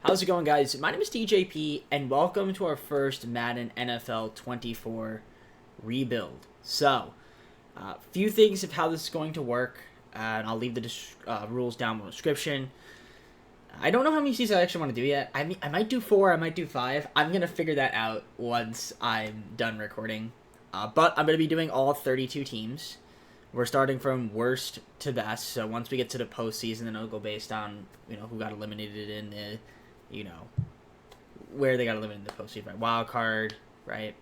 How's it going, guys? My name is TJP, and welcome to our first Madden NFL 24 rebuild. So, a few things of how this is going to work, and I'll leave the rules down in the description. I don't know how many seasons I actually want to do yet. I might do 4, I might do 5. I'm going to figure that out once I'm done recording. But I'm going to be doing all 32 teams. We're starting from worst to best, so once we get to the postseason, then it'll go based on, who got eliminated in the where they got eliminated in the postseason, right? Wild card, right?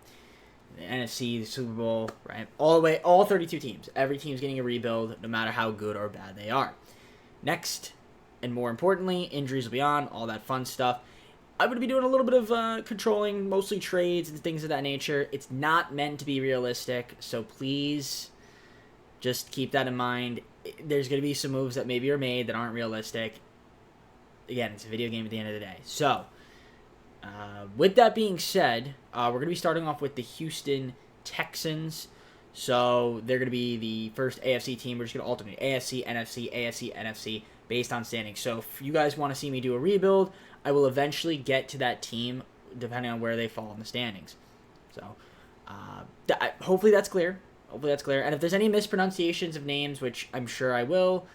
The NFC, the Super Bowl, right? All the way, all 32 teams. Every team's getting a rebuild, no matter how good or bad they are. Next, and more importantly, injuries will be on, all that fun stuff. I'm going to be doing a little bit of controlling, mostly trades and things of that nature. It's not meant to be realistic, so please just keep that in mind. There's going to be some moves that maybe are made that aren't realistic. Again, it's a video game at the end of the day. So, with that being said, we're going to be starting off with the Houston Texans. So, they're going to be the first AFC team. We're just going to alternate AFC, NFC, AFC, NFC, based on standings. So, if you guys want to see me do a rebuild, I will eventually get to that team, depending on where they fall in the standings. So, hopefully that's clear. And if there's any mispronunciations of names, which I'm sure I will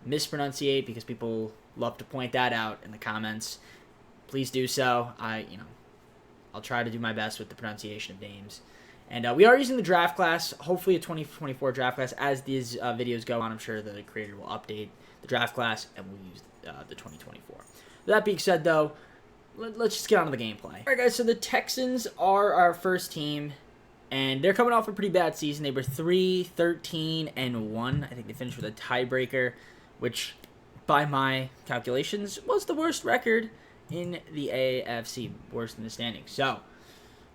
mispronunciate because people love to point that out in the comments, please do so. I'll try to do my best with the pronunciation of names. And we are using the draft class, hopefully a 2024 draft class. As these videos go on, I'm sure the creator will update the draft class, and we'll use the 2024. That being said, though, let's just get on to the gameplay. All right, guys, so the Texans are our first team, and they're coming off a pretty bad season. They were 3-13-1. I think they finished with a tiebreaker, which, by my calculations, was the worst record in the AFC, worse than the standings. So,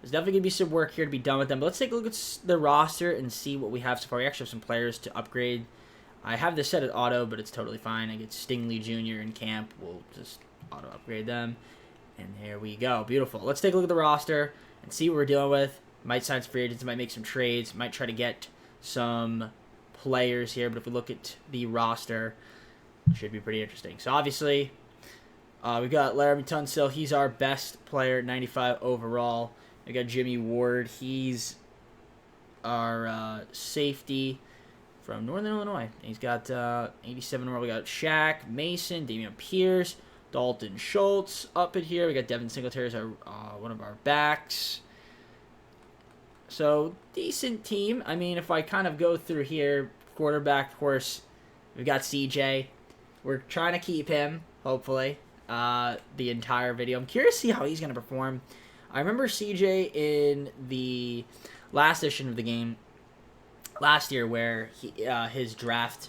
there's definitely going to be some work here to be done with them. But let's take a look at the roster and see what we have so far. We actually have some players to upgrade. I have this set at auto, but it's totally fine. I get Stingley Jr. in camp. We'll just auto upgrade them. And there we go. Beautiful. Let's take a look at the roster and see what we're dealing with. Might sign some free agents, might make some trades, might try to get some players here. But if we look at the roster, it should be pretty interesting. So obviously, we got Laramie Tunsil. He's our best player, 95 overall. We got Jimmy Ward. He's our safety from Northern Illinois. He's got 87 overall. We got Shaq, Mason, Damian Pierce, Dalton Schultz up in here. We got Devin Singletary as our one of our backs. So, decent team. I mean, if I kind of go through here, quarterback, of course, we've got CJ. We're trying to keep him, hopefully, the entire video. I'm curious to see how he's going to perform. I remember CJ in the last edition of the game last year where the draft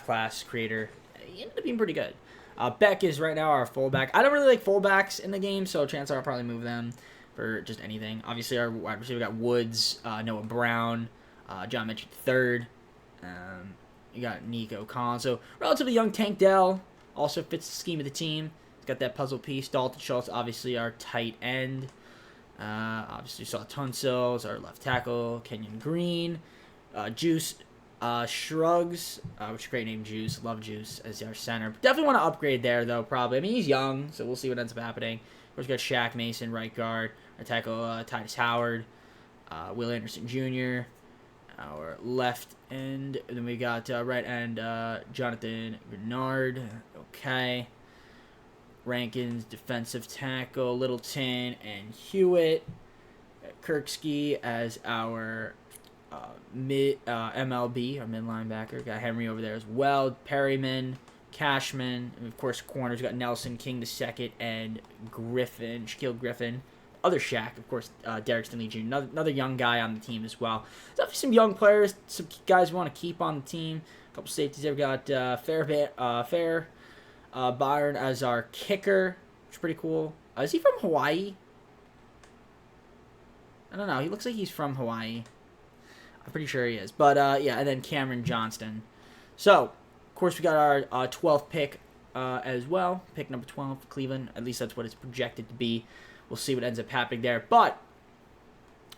class creator, he ended up being pretty good. Beck is right now our fullback. I don't really like fullbacks in the game, so chances are I'll probably move them for just anything. Obviously, our wide receiver, we got Woods, Noah Brown, John mentioned third. You got Nico Collins. So, relatively young Tank Dell also fits the scheme of the team. He's got that puzzle piece. Dalton Schultz, obviously, our tight end. Obviously, saw Tunsil's our left tackle. Kenyon Green. Juice Shrugs, which is a great name, Juice. Love Juice as our center. Definitely want to upgrade there, though, probably. I mean, he's young, so we'll see what ends up happening. Of course, we got Shaq Mason, right guard. Our tackle, Titus Howard. Will Anderson Jr., our left end. And then we got right end, Jonathan Bernard. Okay. Rankins, defensive tackle, Littleton, and Hewitt. Kirksky as our MLB, our mid linebacker. Got Henry over there as well. Perryman, Cashman, and of course corners. We got Nelson King II and Griffin, Shaquille Griffin. Other Shaq, of course, Derek Stingley Jr., another young guy on the team as well. Definitely some young players, some guys we want to keep on the team. A couple safeties there. We got Fair Byron as our kicker, which is pretty cool. Is he from Hawaii? I don't know. He looks like he's from Hawaii. I'm pretty sure he is. But, yeah, and then Cameron Johnston. So, of course, we got our 12th pick as well. Pick number 12, Cleveland. At least that's what it's projected to be. We'll see what ends up happening there. But,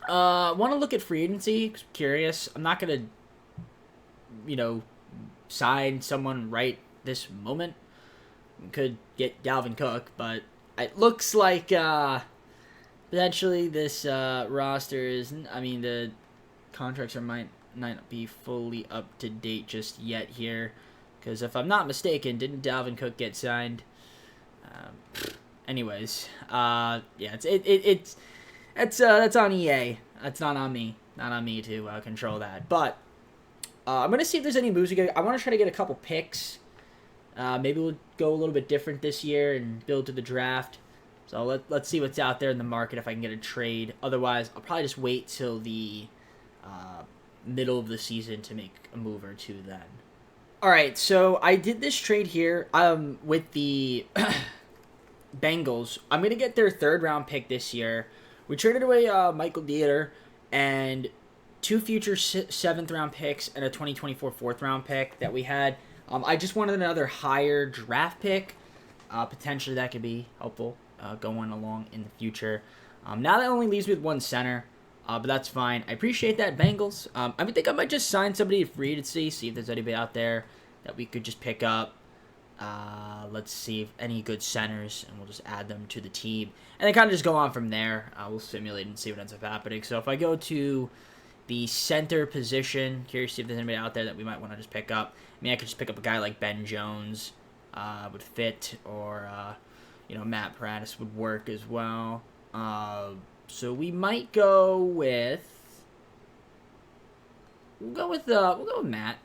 want to look at free agency. Curious. I'm not going to, sign someone right this moment. We could get Dalvin Cook, but it looks like potentially this roster is. I mean, the contracts might not be fully up to date just yet here, because if I'm not mistaken, didn't Dalvin Cook get signed? Anyways, yeah, that's on EA. That's not on me. Not on me to control that. But I'm gonna see if there's any moves we get. I want to try to get a couple picks. Maybe we'll go a little bit different this year and build to the draft. So let's see what's out there in the market if I can get a trade. Otherwise, I'll probably just wait till the middle of the season to make a move or two then. All right, so I did this trade here with the Bengals. I'm going to get their 3rd round pick this year. We traded away Michael Dieter and 2 future 7th round picks and a 2024 4th round pick that we had. I just wanted another higher draft pick. Potentially that could be helpful going along in the future. Now that only leaves me with 1 center, but that's fine. I appreciate that, Bengals. I think I might just sign somebody to free agency, see if there's anybody out there that we could just pick up. Let's see if any good centers, and we'll just add them to the team. And then kind of just go on from there. We'll simulate and see what ends up happening. So if I go to the center position, curious to see if there's anybody out there that we might want to just pick up. I mean, I could just pick up a guy like Ben Jones, would fit, or Matt Paradis would work as well. So we might go with we'll go with Matt.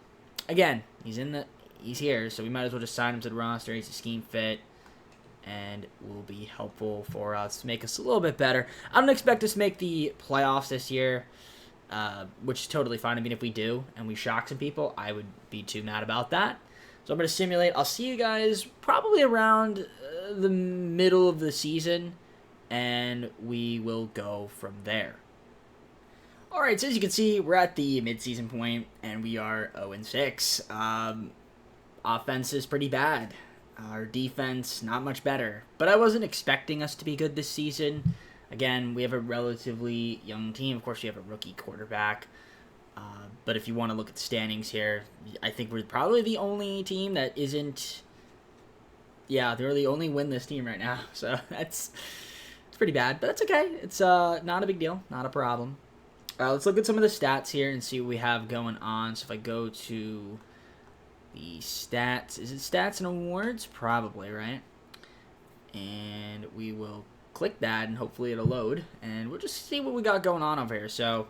Again, he's here, so we might as well just sign him to the roster. He's a scheme fit and will be helpful for us, make us a little bit better. I don't expect us to make the playoffs this year, which is totally fine. I mean, if we do and we shock some people, I would be too mad about that. So I'm going to simulate. I'll see you guys probably around the middle of the season, and we will go from there. All right, so as you can see, we're at the midseason point, and we are 0-6. Offense is pretty bad. Our defense, not much better. But I wasn't expecting us to be good this season. Again, we have a relatively young team. Of course, we have a rookie quarterback. But if you want to look at the standings here, I think we're probably the only team that isn't... Yeah, they're the only winless team right now. So it's pretty bad, but that's okay. It's not a big deal, not a problem. Let's look at some of the stats here and see what we have going on. So if I go to the stats, is it stats and awards? Probably, right? And we will click that, and hopefully it'll load. And we'll just see what we got going on over here. So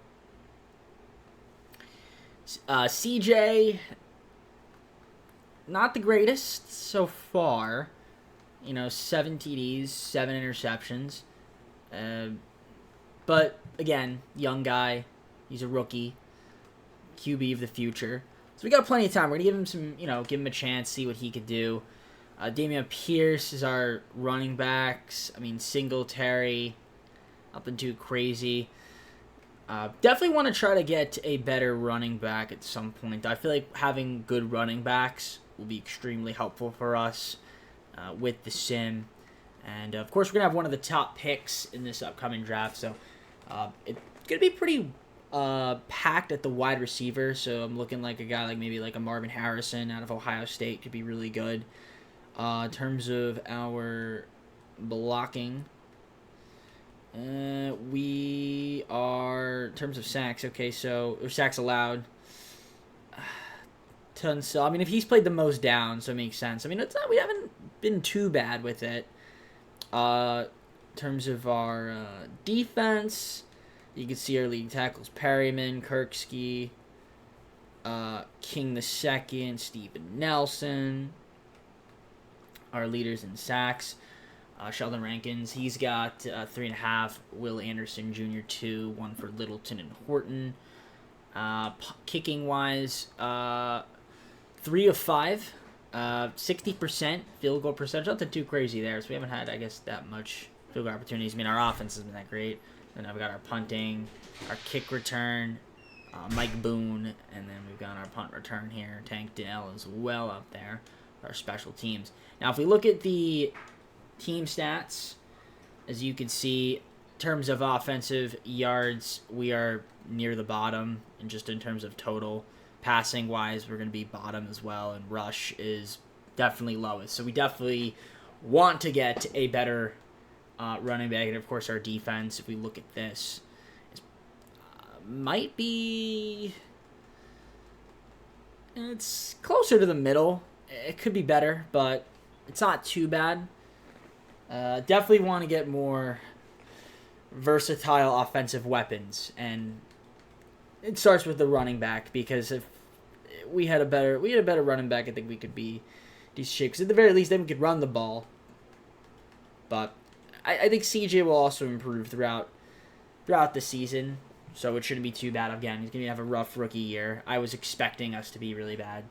CJ, not the greatest so far. 7 TDs, 7 interceptions. But, again, young guy. He's a rookie. QB of the future. So we got plenty of time. We're going to give him some, give him a chance, see what he could do. Damian Pierce is our running backs. I mean, Singletary, nothing too crazy. Definitely want to try to get a better running back at some point. I feel like having good running backs will be extremely helpful for us with the sim. And, of course, we're going to have one of the top picks in this upcoming draft. So it's going to be pretty packed at the wide receiver. So I'm looking like a guy maybe like a Marvin Harrison out of Ohio State could be really good. In terms of our blocking, we are, in terms of sacks, okay, so, or sacks allowed, Tunsil, I mean, if he's played the most down, so it makes sense. I mean, it's not, we haven't been too bad with it. In terms of our defense, you can see our leading tackles, Perryman, Kirksey, King II, Steven Nelson. Our leaders in sacks, Sheldon Rankins, he's got 3.5. Will Anderson Jr. 2, 1 for Littleton and Horton. Kicking wise, 3 of 5, 60% field goal percentage. Nothing too crazy there. So we haven't had, I guess, that much field goal opportunities. I mean, our offense hasn't been that great. Then I've got our punting, our kick return, Mike Boone, and then we've got our punt return here, Tank Dell as well up there. Our special teams. Now, if we look at the team stats, as you can see, in terms of offensive yards, we are near the bottom, and just in terms of total passing wise, we're going to be bottom as well. And rush is definitely lowest. So we definitely want to get a better running back. And, of course, our defense, if we look at this, might be... It's closer to the middle. It could be better, but it's not too bad. Definitely want to get more versatile offensive weapons, and it starts with the running back, because if we had a better running back, I think we could be decent shape. Because at the very least, then we could run the ball. But I think CJ will also improve throughout the season, so it shouldn't be too bad. Again, he's going to have a rough rookie year. I was expecting us to be really bad.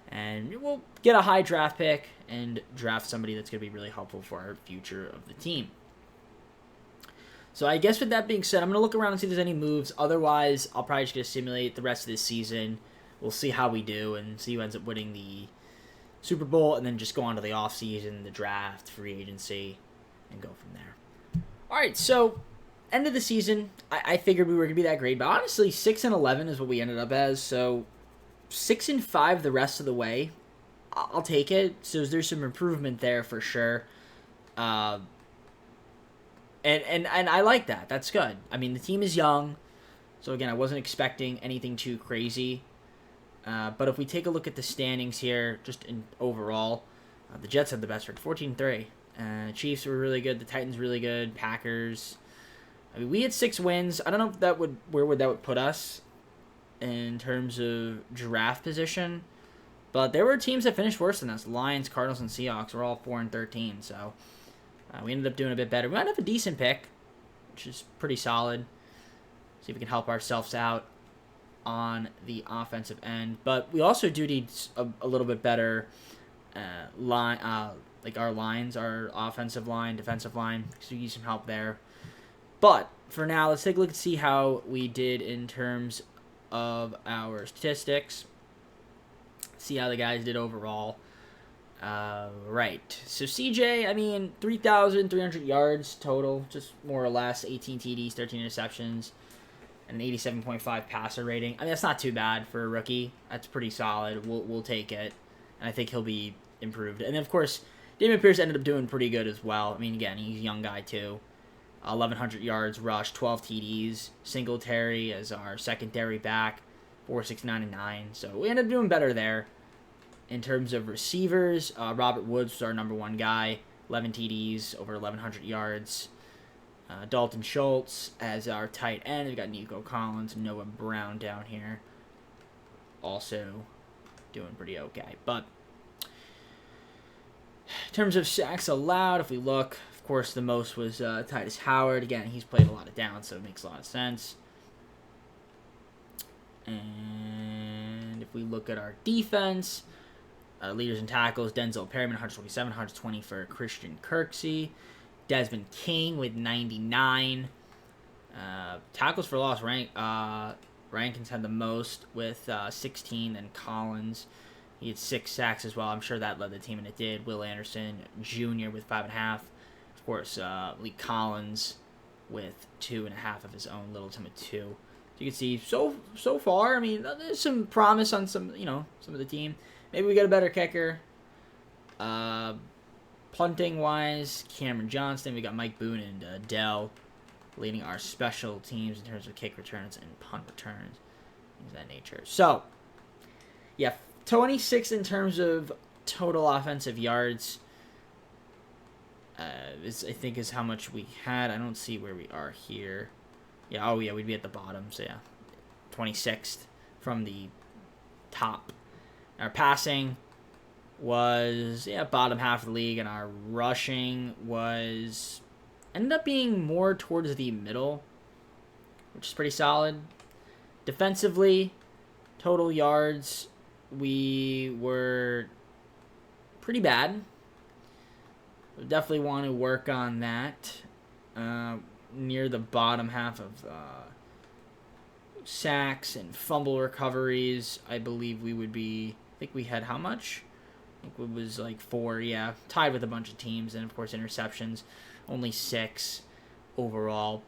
And we'll get a high draft pick and draft somebody that's going to be really helpful for our future of the team. So I guess with that being said, I'm going to look around and see if there's any moves. Otherwise, I'll probably just going to simulate the rest of this season. We'll see how we do and see who ends up winning the Super Bowl, and then just go on to the offseason, the draft, free agency, and go from there. All right, so end of the season, I figured we were going to be that great, but honestly, 6-11 is what we ended up as. So 6-5 the rest of the way, I'll take it. So there's some improvement there for sure. And I like that. That's good. I mean, the team is young, so again, I wasn't expecting anything too crazy. But if we take a look at the standings here, just in overall, the Jets had the best record, 14-3. Chiefs were really good. The Titans really good. Packers. I mean, we had 6 wins. I don't know if that would put us in terms of draft position, but there were teams that finished worse than us. Lions, Cardinals, and Seahawks were all 4-13. So we ended up doing a bit better. We might have a decent pick, which is pretty solid. See if we can help ourselves out on the offensive end, but we also do need a little bit better line, like our lines, our offensive line, defensive line, so we need some help there. But for now, let's take a look and see how we did in terms of our statistics. See how the guys did overall. Right. So CJ, I mean, 3,300 yards total, just more or less, 18 TDs, 13 interceptions, and an 87.5 passer rating. I mean, that's not too bad for a rookie. That's pretty solid. We'll take it, and I think he'll be improved. And then, of course, Dameon Pierce ended up doing pretty good as well. I mean, again, he's a young guy too. 1,100 yards rush, 12 TDs. Singletary as our secondary back, 4.69-9. So we ended up doing better there. In terms of receivers, Robert Woods was our number 1 guy, 11 TDs, over 1,100 yards. Dalton Schultz as our tight end. We've got Nico Collins and Noah Brown down here. Also doing pretty okay. But in terms of sacks allowed, if we look, of course, the most was Titus Howard. Again, he's played a lot of downs, so it makes a lot of sense. And if we look at our defense, leaders in tackles, Denzel Perryman, 127, 120 for Christian Kirksey. Desmond King with 99. Tackles for loss, Rankins had the most with 16, and Collins, he had 6 sacks as well. I'm sure that led the team, and it did. Will Anderson Jr. with 5.5. Of course, Lee Collins with 2.5 of his own. Littleton with 2. So you can see so far, I mean, there's some promise on some of the team. Maybe we get a better kicker. Punting wise, Cameron Johnston. We got Mike Boone and Dell leading our special teams in terms of kick returns and punt returns, things of that nature. So, yeah, 26 in terms of total offensive yards. I think is how much we had. I don't see where we are here. Yeah, we'd be at the bottom. So yeah, 26th from the top. Our passing was bottom half of the league, and our rushing was ended up being more towards the middle, which is pretty solid. Defensively, total yards, we were pretty bad. We definitely want to work on that. Near the bottom half of sacks and fumble recoveries, I believe we would be. I think we had how much? I think it was like 4, tied with a bunch of teams. And, of course, interceptions, only 6 overall.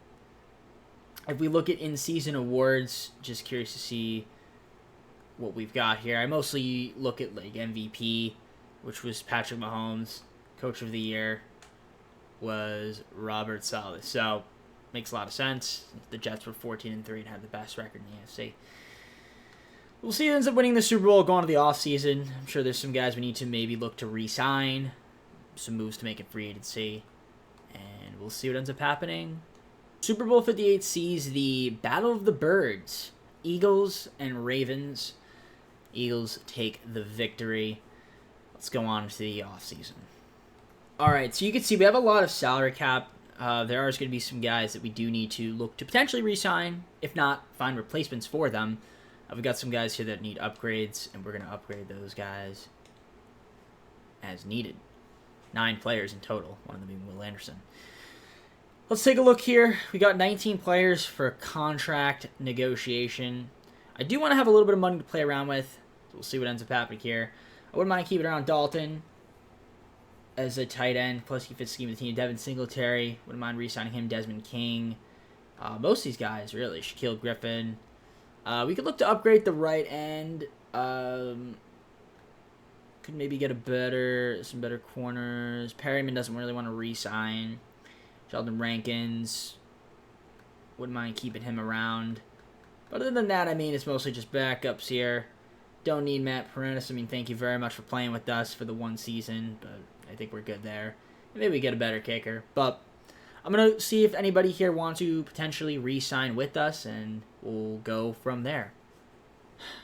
If we look at in-season awards, just curious to see what we've got here. I mostly look at, like, MVP which was Patrick Mahomes. Coach of the Year was Robert Saleh. So, makes a lot of sense. The Jets were 14-3 and had the best record in the AFC. We'll see who ends up winning the Super Bowl going to the offseason. I'm sure there's some guys we need to maybe look to re-sign. Some moves to make it free agency. And we'll see what ends up happening. Super Bowl 58 sees the Battle of the Birds. Eagles and Ravens. Eagles take the victory. Let's go on to the offseason. Alright, so you can see we have a lot of salary cap. There are going to be some guys that we do need to look to potentially re-sign. If not, find replacements for them. We've got some guys here that need upgrades, and we're going to upgrade those guys as needed. 9 players in total, one of them being Will Anderson. Let's take a look here. We got 19 players for contract negotiation. I do want to have a little bit of money to play around with, so we'll see what ends up happening here. I wouldn't mind keeping around Dalton as a tight end, plus he fits the scheme of the team. Devin Singletary, wouldn't mind re-signing him. Desmond King. Most of these guys, really. Shaquille Griffin. We could look to upgrade the right end. Could maybe get some better corners. Perryman doesn't really want to re-sign. Sheldon Rankins. Wouldn't mind keeping him around. But other than that, I mean, it's mostly just backups here. Don't need Matt Paredes. I mean, thank you very much for playing with us for the one season, but I think we're good there. Maybe we get a better kicker. But I'm going to see if anybody here wants to potentially re-sign with us, and we'll go from there.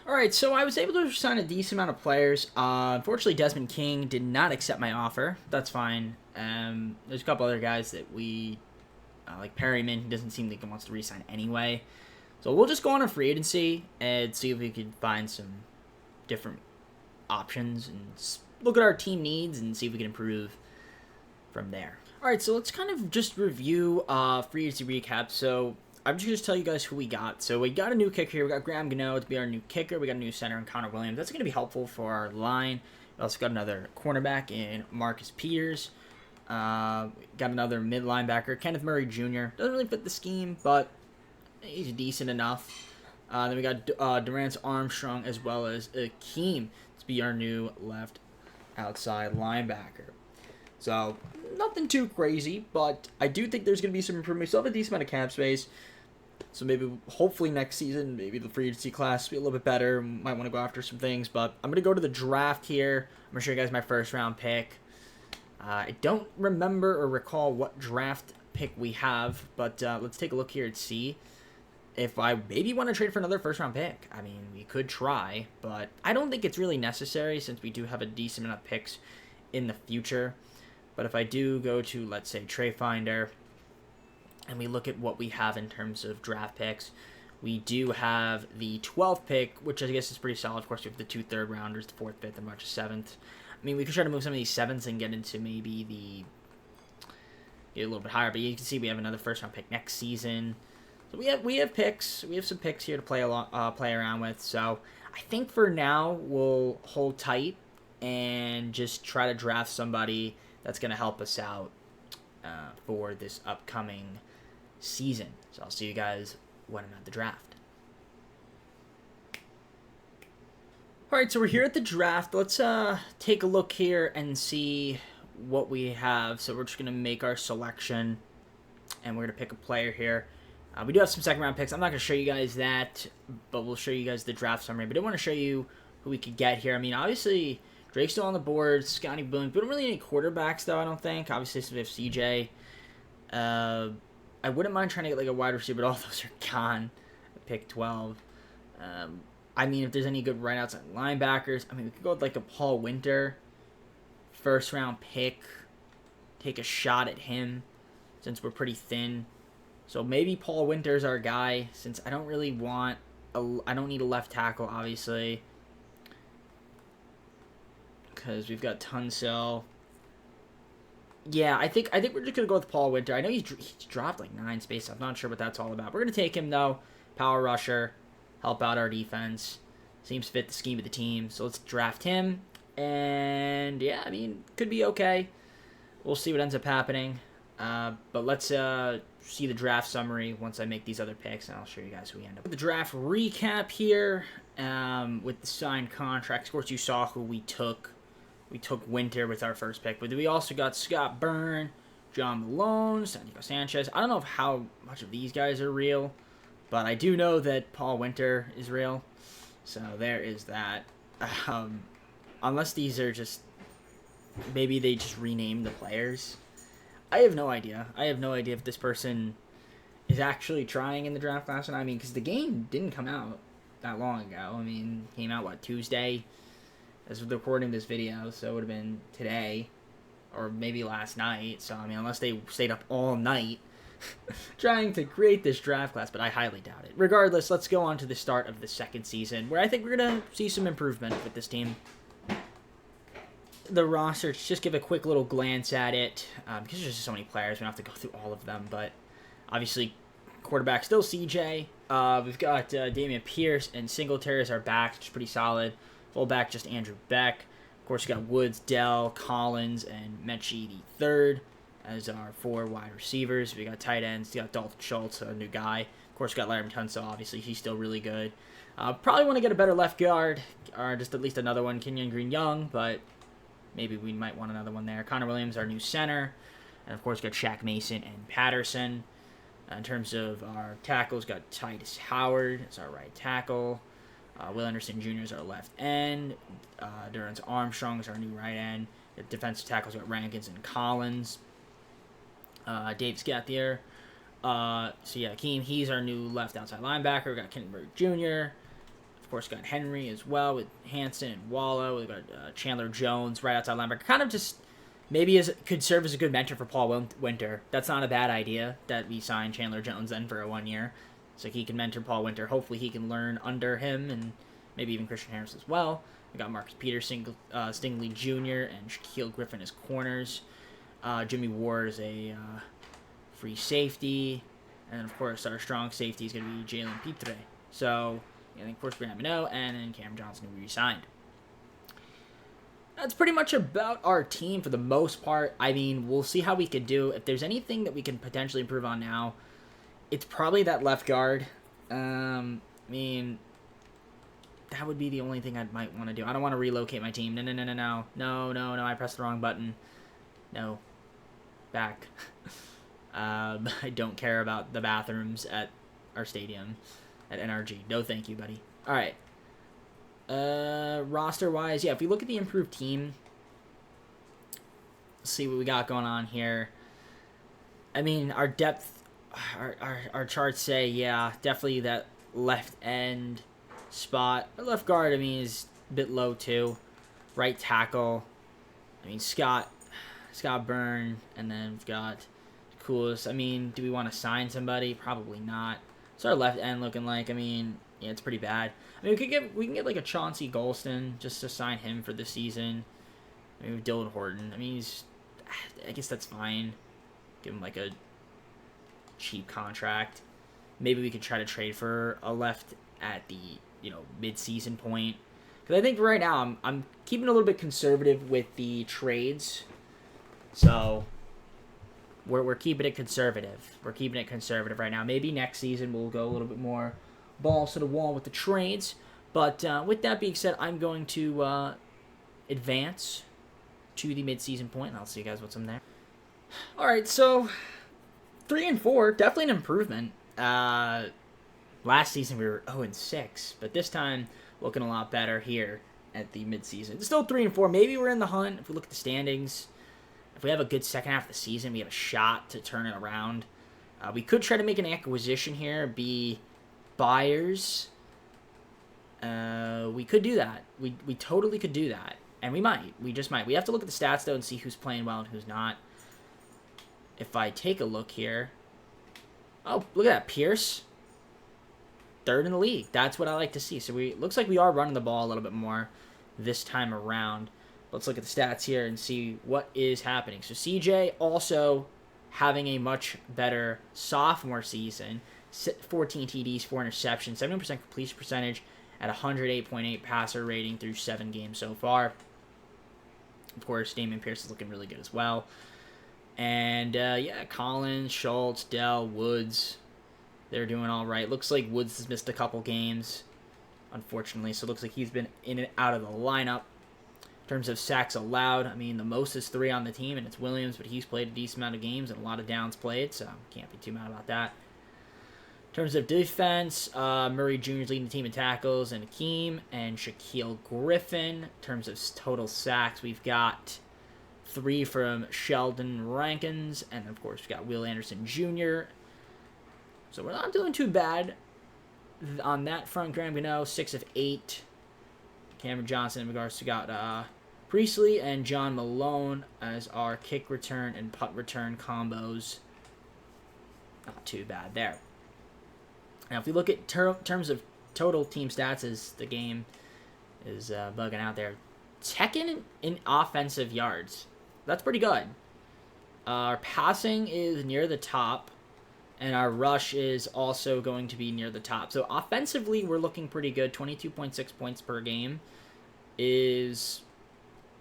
Alright, so I was able to sign a decent amount of players. Unfortunately, Desmond King did not accept my offer. That's fine. There's a couple other guys that we, like Perryman, he doesn't seem like he wants to re-sign anyway. So we'll just go on a free agency and see if we can find some different options and look at our team needs and see if we can improve from there. Alright, so let's kind of just review free agency recap. So I'm just going to tell you guys who we got. So we got a new kicker here. We got Graham Gano to be our new kicker. We got a new center in Connor Williams. That's going to be helpful for our line. We also got another cornerback in Marcus Peters. Got another mid linebacker, Kenneth Murray Jr. Doesn't really fit the scheme, but he's decent enough. Then we got Durance Armstrong as well as Akeem to be our new left outside linebacker. So nothing too crazy, but I do think there's going to be some improvement. We still have a decent amount of cap space. So maybe, hopefully next season, maybe the free agency class will be a little bit better. Might want to go after some things. But I'm going to go to the draft here. I'm going to show you guys my first round pick. I don't remember or recall what draft pick we have. But let's take a look here and see if I maybe want to trade for another first round pick. I mean, we could try. But I don't think it's really necessary since we do have a decent amount of picks in the future. But if I do go to, let's say, Trey Finder, and we look at what we have in terms of draft picks, we do have the 12th pick, which I guess is pretty solid. Of course, we have the 2 third-rounders, the 4th, 5th, and much 7th. I mean, we could try to move some of these 7ths and get into maybe get a little bit higher. But you can see we have another first-round pick next season. So we have picks. We have some picks here to play around with. So I think for now we'll hold tight and just try to draft somebody that's going to help us out for this upcoming season. So I'll see you guys when I'm at the draft. Alright, so we're here at the draft. Let's take a look here and see what we have. So we're just going to make our selection, and we're going to pick a player here. We do have some second-round picks. I'm not going to show you guys that, but we'll show you guys the draft summary. But I want to show you who we could get here. I mean, obviously, Drake's still on the board. Scotty Williams. We don't really need any quarterbacks, though, I don't think. Obviously, so we have CJ. I wouldn't mind trying to get like a wide receiver, but all those are gone. Pick 12. I mean, if there's any good right outside linebackers, I mean, we could go with like a Paul Winter. First-round pick. Take a shot at him since we're pretty thin. So maybe Paul Winter's our guy since I don't really want... I don't need a left tackle, obviously. Because we've got Tunsil. Yeah, I think we're just going to go with Paul Winter. I know he's dropped like 9 spaces. I'm not sure what that's all about. We're going to take him, though. Power rusher. Help out our defense. Seems to fit the scheme of the team. So let's draft him. And, yeah, I mean, could be okay. We'll see what ends up happening. But let's see the draft summary once I make these other picks, and I'll show you guys who we end up with. The draft recap here with the signed contracts. Of course, you saw who we took We took Winter with our first pick, but we also got Scott Byrne, John Malone, Santiago Sanchez. I don't know how much of these guys are real, but I do know that Paul Winter is real. So there is that. Unless these are just... Maybe they just renamed the players. I have no idea. I have no idea if this person is actually trying in the draft class. And I mean, because the game didn't come out that long ago. I mean, it came out, what, Tuesday? As we're recording this video, so it would have been today. Or maybe last night. So, I mean, unless they stayed up all night trying to create this draft class, but I highly doubt it. Regardless, let's go on to the start of the second season, where I think we're going to see some improvement with this team. The roster, just give a quick little glance at it, because there's just so many players, we don't have to go through all of them, but obviously, quarterback still CJ. We've got Damian Pierce and Singletary as our backs, which is pretty solid. Fullback, just Andrew Beck. Of course, we got Woods, Dell, Collins, and Mechie the third as our 4 wide receivers. We got tight ends. We got Dalton Schultz, a new guy. Of course, we got Larry Tunsil. Obviously, he's still really good. Probably want to get a better left guard, or just at least another one, Kenyon Green Young, but maybe we might want another one there. Connor Williams, our new center. And, of course, we got Shaq Mason and Patterson. In terms of our tackles, got Titus Howard as our right tackle. Will Anderson Jr. is our left end. Durance Armstrong is our new right end. The defensive tackles got Rankins and Collins. Dave Scathier. So yeah, Keem, he's our new left outside linebacker. We got Kentenberg Jr. Of course, got Henry as well with Hanson and Wallow. We've got Chandler Jones, right outside linebacker. Kind of just maybe could serve as a good mentor for Paul Winter. That's not a bad idea that we signed Chandler Jones then for a 1 year. So he can mentor Paul Winter. Hopefully he can learn under him and maybe even Christian Harris as well. We got Marcus Peterson, Stingley Jr. and Shaquille Griffin as corners. Jimmy Ward is a free safety. And then, of course, our strong safety is going to be Jalen Pitre. So, and then, of course, Brandon Minot and then Cameron Johnson, who we re-signed. That's pretty much about our team for the most part. I mean, we'll see how we can do. If there's anything that we can potentially improve on now, it's probably that left guard. I mean, that would be the only thing I might want to do. I don't want to relocate my team. No. I pressed the wrong button. No. Back. I don't care about the bathrooms at our stadium at NRG. No, thank you, buddy. All right. Roster-wise, yeah, if we look at the improved team, let's see what we got going on here. I mean, our depth... Our charts say, yeah, definitely that left end spot. Our left guard, I mean, is a bit low too. Right tackle, I mean, Scott Byrne, and then we've got Coolest. I mean, do we want to sign somebody? Probably not. So our left end looking like, I mean, yeah, it's pretty bad. I mean, we can get like a Chauncey Golston just to sign him for this season. Maybe Dylan Horton. I mean, I guess that's fine. Give him like a cheap contract. Maybe we could try to trade for a left at the mid-season point, because I think right now I'm keeping a little bit conservative with the trades, so we're keeping it conservative. We're keeping it conservative right now. Maybe next season we'll go a little bit more balls to the wall with the trades. But with that being said, I'm going to advance to the mid-season point, and I'll see you guys what's in there. All right, so 3-4, definitely an improvement. Last season we were 0-6, but this time looking a lot better here at the midseason. It's still 3-4. Maybe we're in the hunt if we look at the standings. If we have a good second half of the season, we have a shot to turn it around. We could try to make an acquisition here, be buyers. We could do that. We totally could do that, and we might. We just might. We have to look at the stats though and see who's playing well and who's not. If I take a look here, oh, look at that, Pierce, third in the league. That's what I like to see. So looks like we are running the ball a little bit more this time around. Let's look at the stats here and see what is happening. So CJ also having a much better sophomore season. 14 TDs, 4 interceptions, 70% completion percentage at 108.8 passer rating through 7 games so far. Of course, Damian Pierce is looking really good as well. And, yeah, Collins, Schultz, Dell, Woods, they're doing all right. Looks like Woods has missed a couple games, unfortunately. So it looks like he's been in and out of the lineup. In terms of sacks allowed, I mean, the most is 3 on the team, and it's Williams, but he's played a decent amount of games and a lot of downs played, so can't be too mad about that. In terms of defense, Murray Jr. is leading the team in tackles, and Akeem and Shaquille Griffin. In terms of total sacks, we've got 3 from Sheldon Rankins, and of course, we've got Will Anderson Jr. So we're not doing too bad on that front. Graham Gano, 6 of 8. Cameron Johnson in regards to got Priestley and John Malone as our kick return and punt return combos. Not too bad there. Now, if we look at terms of total team stats as the game is bugging out there, second in offensive yards. That's pretty good. Our passing is near the top, and our rush is also going to be near the top. So offensively, we're looking pretty good. 22.6 points per game is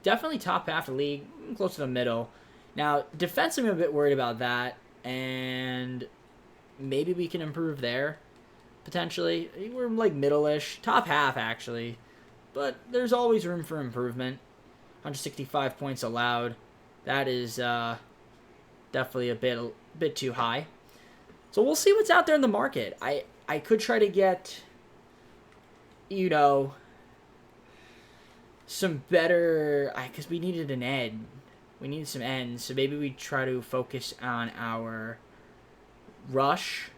definitely top half of the league, close to the middle. Now, defensively, I'm a bit worried about that, and maybe we can improve there. Potentially, we're like middle-ish, top half actually, but there's always room for improvement. 165 points allowed. That is definitely a bit too high. So we'll see what's out there in the market. I could try to get, some better, because we needed an end. We needed some ends, so maybe we try to focus on our rush.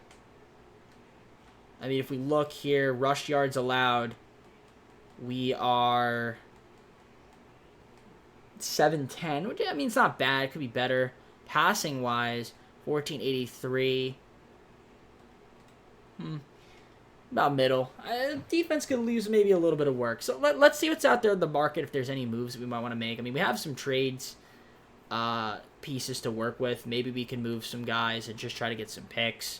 I mean, if we look here, rush yards allowed, we are 710, which, I mean, it's not bad. It could be better. Passing-wise, 1483. About middle. Defense could lose maybe a little bit of work. So let's see what's out there in the market, if there's any moves that we might want to make. I mean, we have some trades pieces to work with. Maybe we can move some guys and just try to get some picks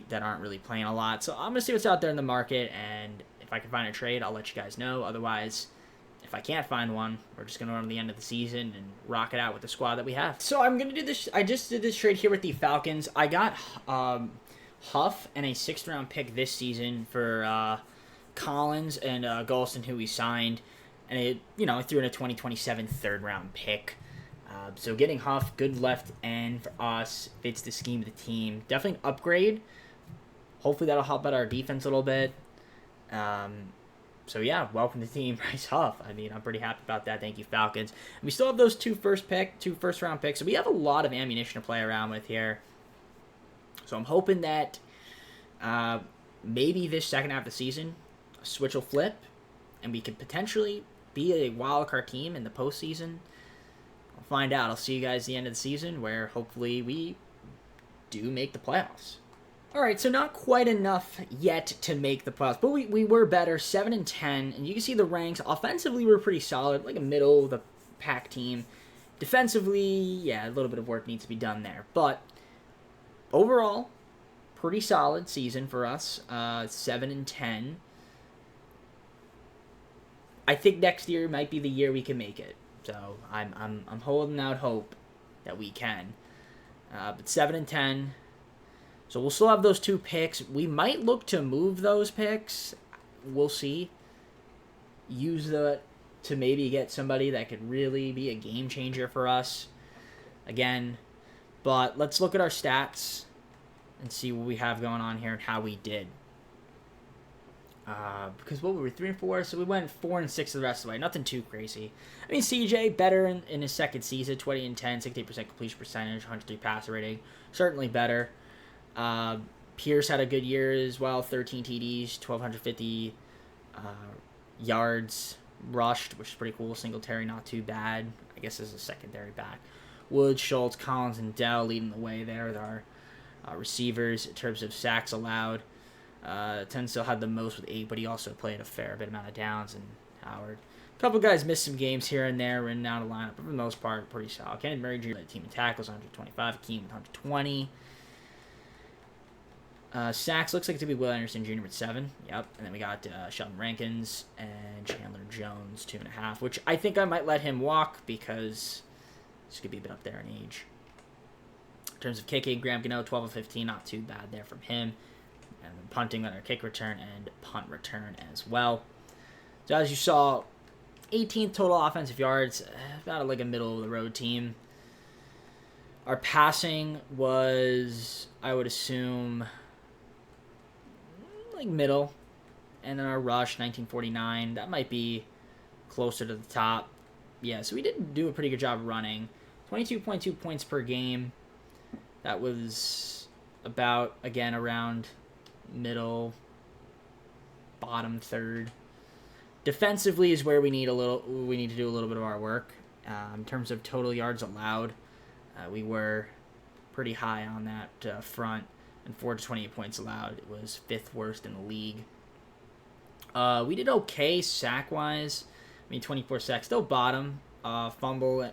that aren't really playing a lot. So I'm going to see what's out there in the market, and if I can find a trade, I'll let you guys know. Otherwise, if I can't find one, we're just going to run to the end of the season and rock it out with the squad that we have. So I'm going to do this. I just did this trade here with the Falcons. I got Huff and a 6th round pick this season for Collins and Golston, who we signed. And I threw in a 2027 3rd round pick. So getting Huff, good left end for us, fits the scheme of the team. Definitely an upgrade. Hopefully that'll help out our defense a little bit. So yeah, welcome to the team, Bryce Huff. I mean, I'm pretty happy about that. Thank you, Falcons. And we still have those 2 first round picks. So we have a lot of ammunition to play around with here. So I'm hoping that maybe this second half of the season, a switch will flip, and we could potentially be a wild card team in the postseason. I'll find out. I'll see you guys at the end of the season, where hopefully we do make the playoffs. All right, so not quite enough yet to make the playoffs, but we were better, 7-10, and you can see the ranks. Offensively, we're pretty solid, like a middle of the pack team. Defensively, yeah, a little bit of work needs to be done there, but overall, pretty solid season for us. 7-10. I think next year might be the year we can make it. So I'm holding out hope that we can. But 7-10. So we'll still have those 2 picks. We might look to move those picks. We'll see. Use to maybe get somebody that could really be a game changer for us. Again. But let's look at our stats and see what we have going on here and how we did. Because what were we, 3-4? So we went 4-6 the rest of the way. Nothing too crazy. I mean, CJ better in his second season, 20-10, 68% completion percentage, 103 passer rating. Certainly better. Pierce had a good year as well, 13 TDs, 1,250 yards rushed, which is pretty cool. Singletary, not too bad. I guess as a secondary back. Woods, Schultz, Collins, and Dell leading the way there with our receivers in terms of sacks allowed. Tunsil had the most with 8, but he also played a fair bit amount of downs, and Howard. A couple guys missed some games here and there, in and out of lineup, but for the most part, pretty solid. Kennedy Murray Jr. led the team in tackles, 125. Akeem with 120. Sacks looks like it's going to be Will Anderson Jr. with 7. Yep. And then we got Sheldon Rankins and Chandler Jones, 2.5, which I think I might let him walk because he's going to be a bit up there in age. In terms of kicking, Graham Gano, 12 of 15, not too bad there from him. And then punting on our kick return and punt return as well. So as you saw, 18th total offensive yards, about like a middle of the road team. Our passing was, I would assume, like middle. And then our rush, 1949, that might be closer to the top. Yeah, so we did do a pretty good job running. 22.2 points per game. That was about, again, around middle, bottom third. Defensively is where we need to do a little bit of our work. In terms of total yards allowed, we were pretty high on that front, and 428 points allowed. It was 5th worst in the league. We did okay sack-wise. 24 sacks, still bottom. Fumble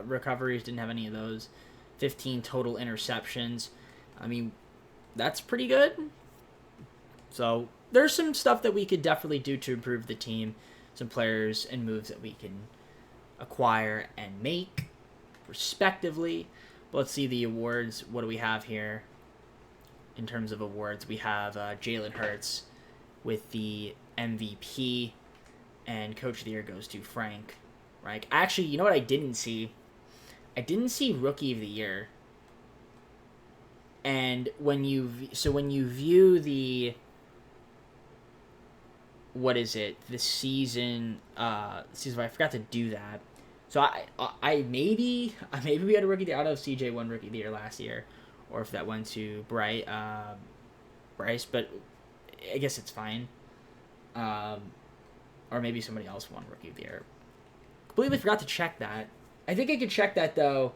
recoveries, didn't have any of those. 15 total interceptions. That's pretty good. So there's some stuff that we could definitely do to improve the team. Some players and moves that we can acquire and make, respectively. But let's see the awards. What do we have here in terms of awards? We have Jalen Hurts with the MVP, and Coach of the Year goes to Frank Reich. Actually, you know what I didn't see? I didn't see Rookie of the Year. And when you view the the season I forgot to do that. So I maybe we had a Rookie of the Year. I don't know if CJ won Rookie of the Year last year, or if that went to Bryce, but I guess it's fine. Or maybe somebody else won Rookie of the Year. Completely forgot to check that. I think I could check that though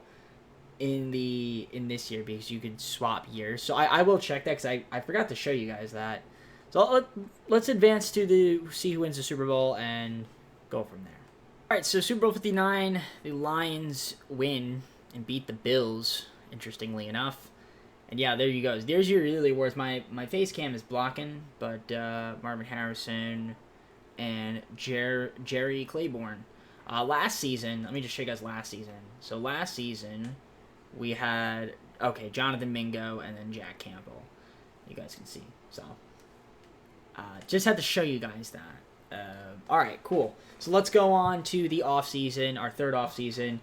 in this year, because you could swap years. So I will check that, because I forgot to show you guys that. So let's advance to see who wins the Super Bowl and go from there. All right, so Super Bowl 59, the Lions win and beat the Bills, interestingly enough. And yeah, there you go. There's your yearly awards. My face cam is blocking, but Marvin Harrison and Jerry Claiborne. Last season, let me just show you guys last season. So last season, we had, Jonathan Mingo and then Jack Campbell. You guys can see. So just had to show you guys that. All right, cool. So let's go on to the offseason, our third offseason,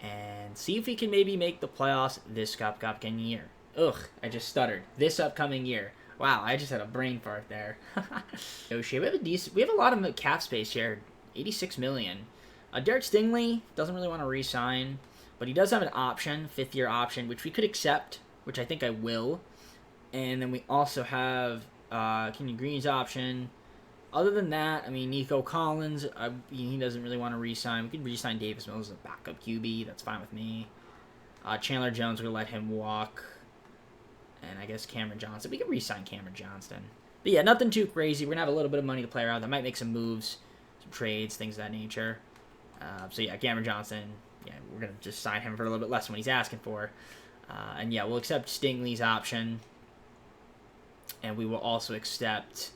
and see if we can maybe make the playoffs this upcoming year. I just stuttered. This upcoming year. Wow, I just had a brain fart there. No shit. We have a lot of cap space here. $86 million. Derek Stingley doesn't really want to re-sign, but he does have an option, 5th-year option, which we could accept, which I think I will. And then we also have Kenyon Green's option. Other than that, Nico Collins, he doesn't really want to re-sign. We could re-sign Davis Mills as a backup QB. That's fine with me. Chandler Jones, we'll let him walk. And I guess Cameron Johnston. We can re-sign Cameron Johnston. But yeah, nothing too crazy. We're going to have a little bit of money to play around. That might make some moves, some trades, things of that nature. So yeah, Cameron Johnston, we're going to just sign him for a little bit less than what he's asking for. And yeah, we'll accept Stingley's option. And we will also accept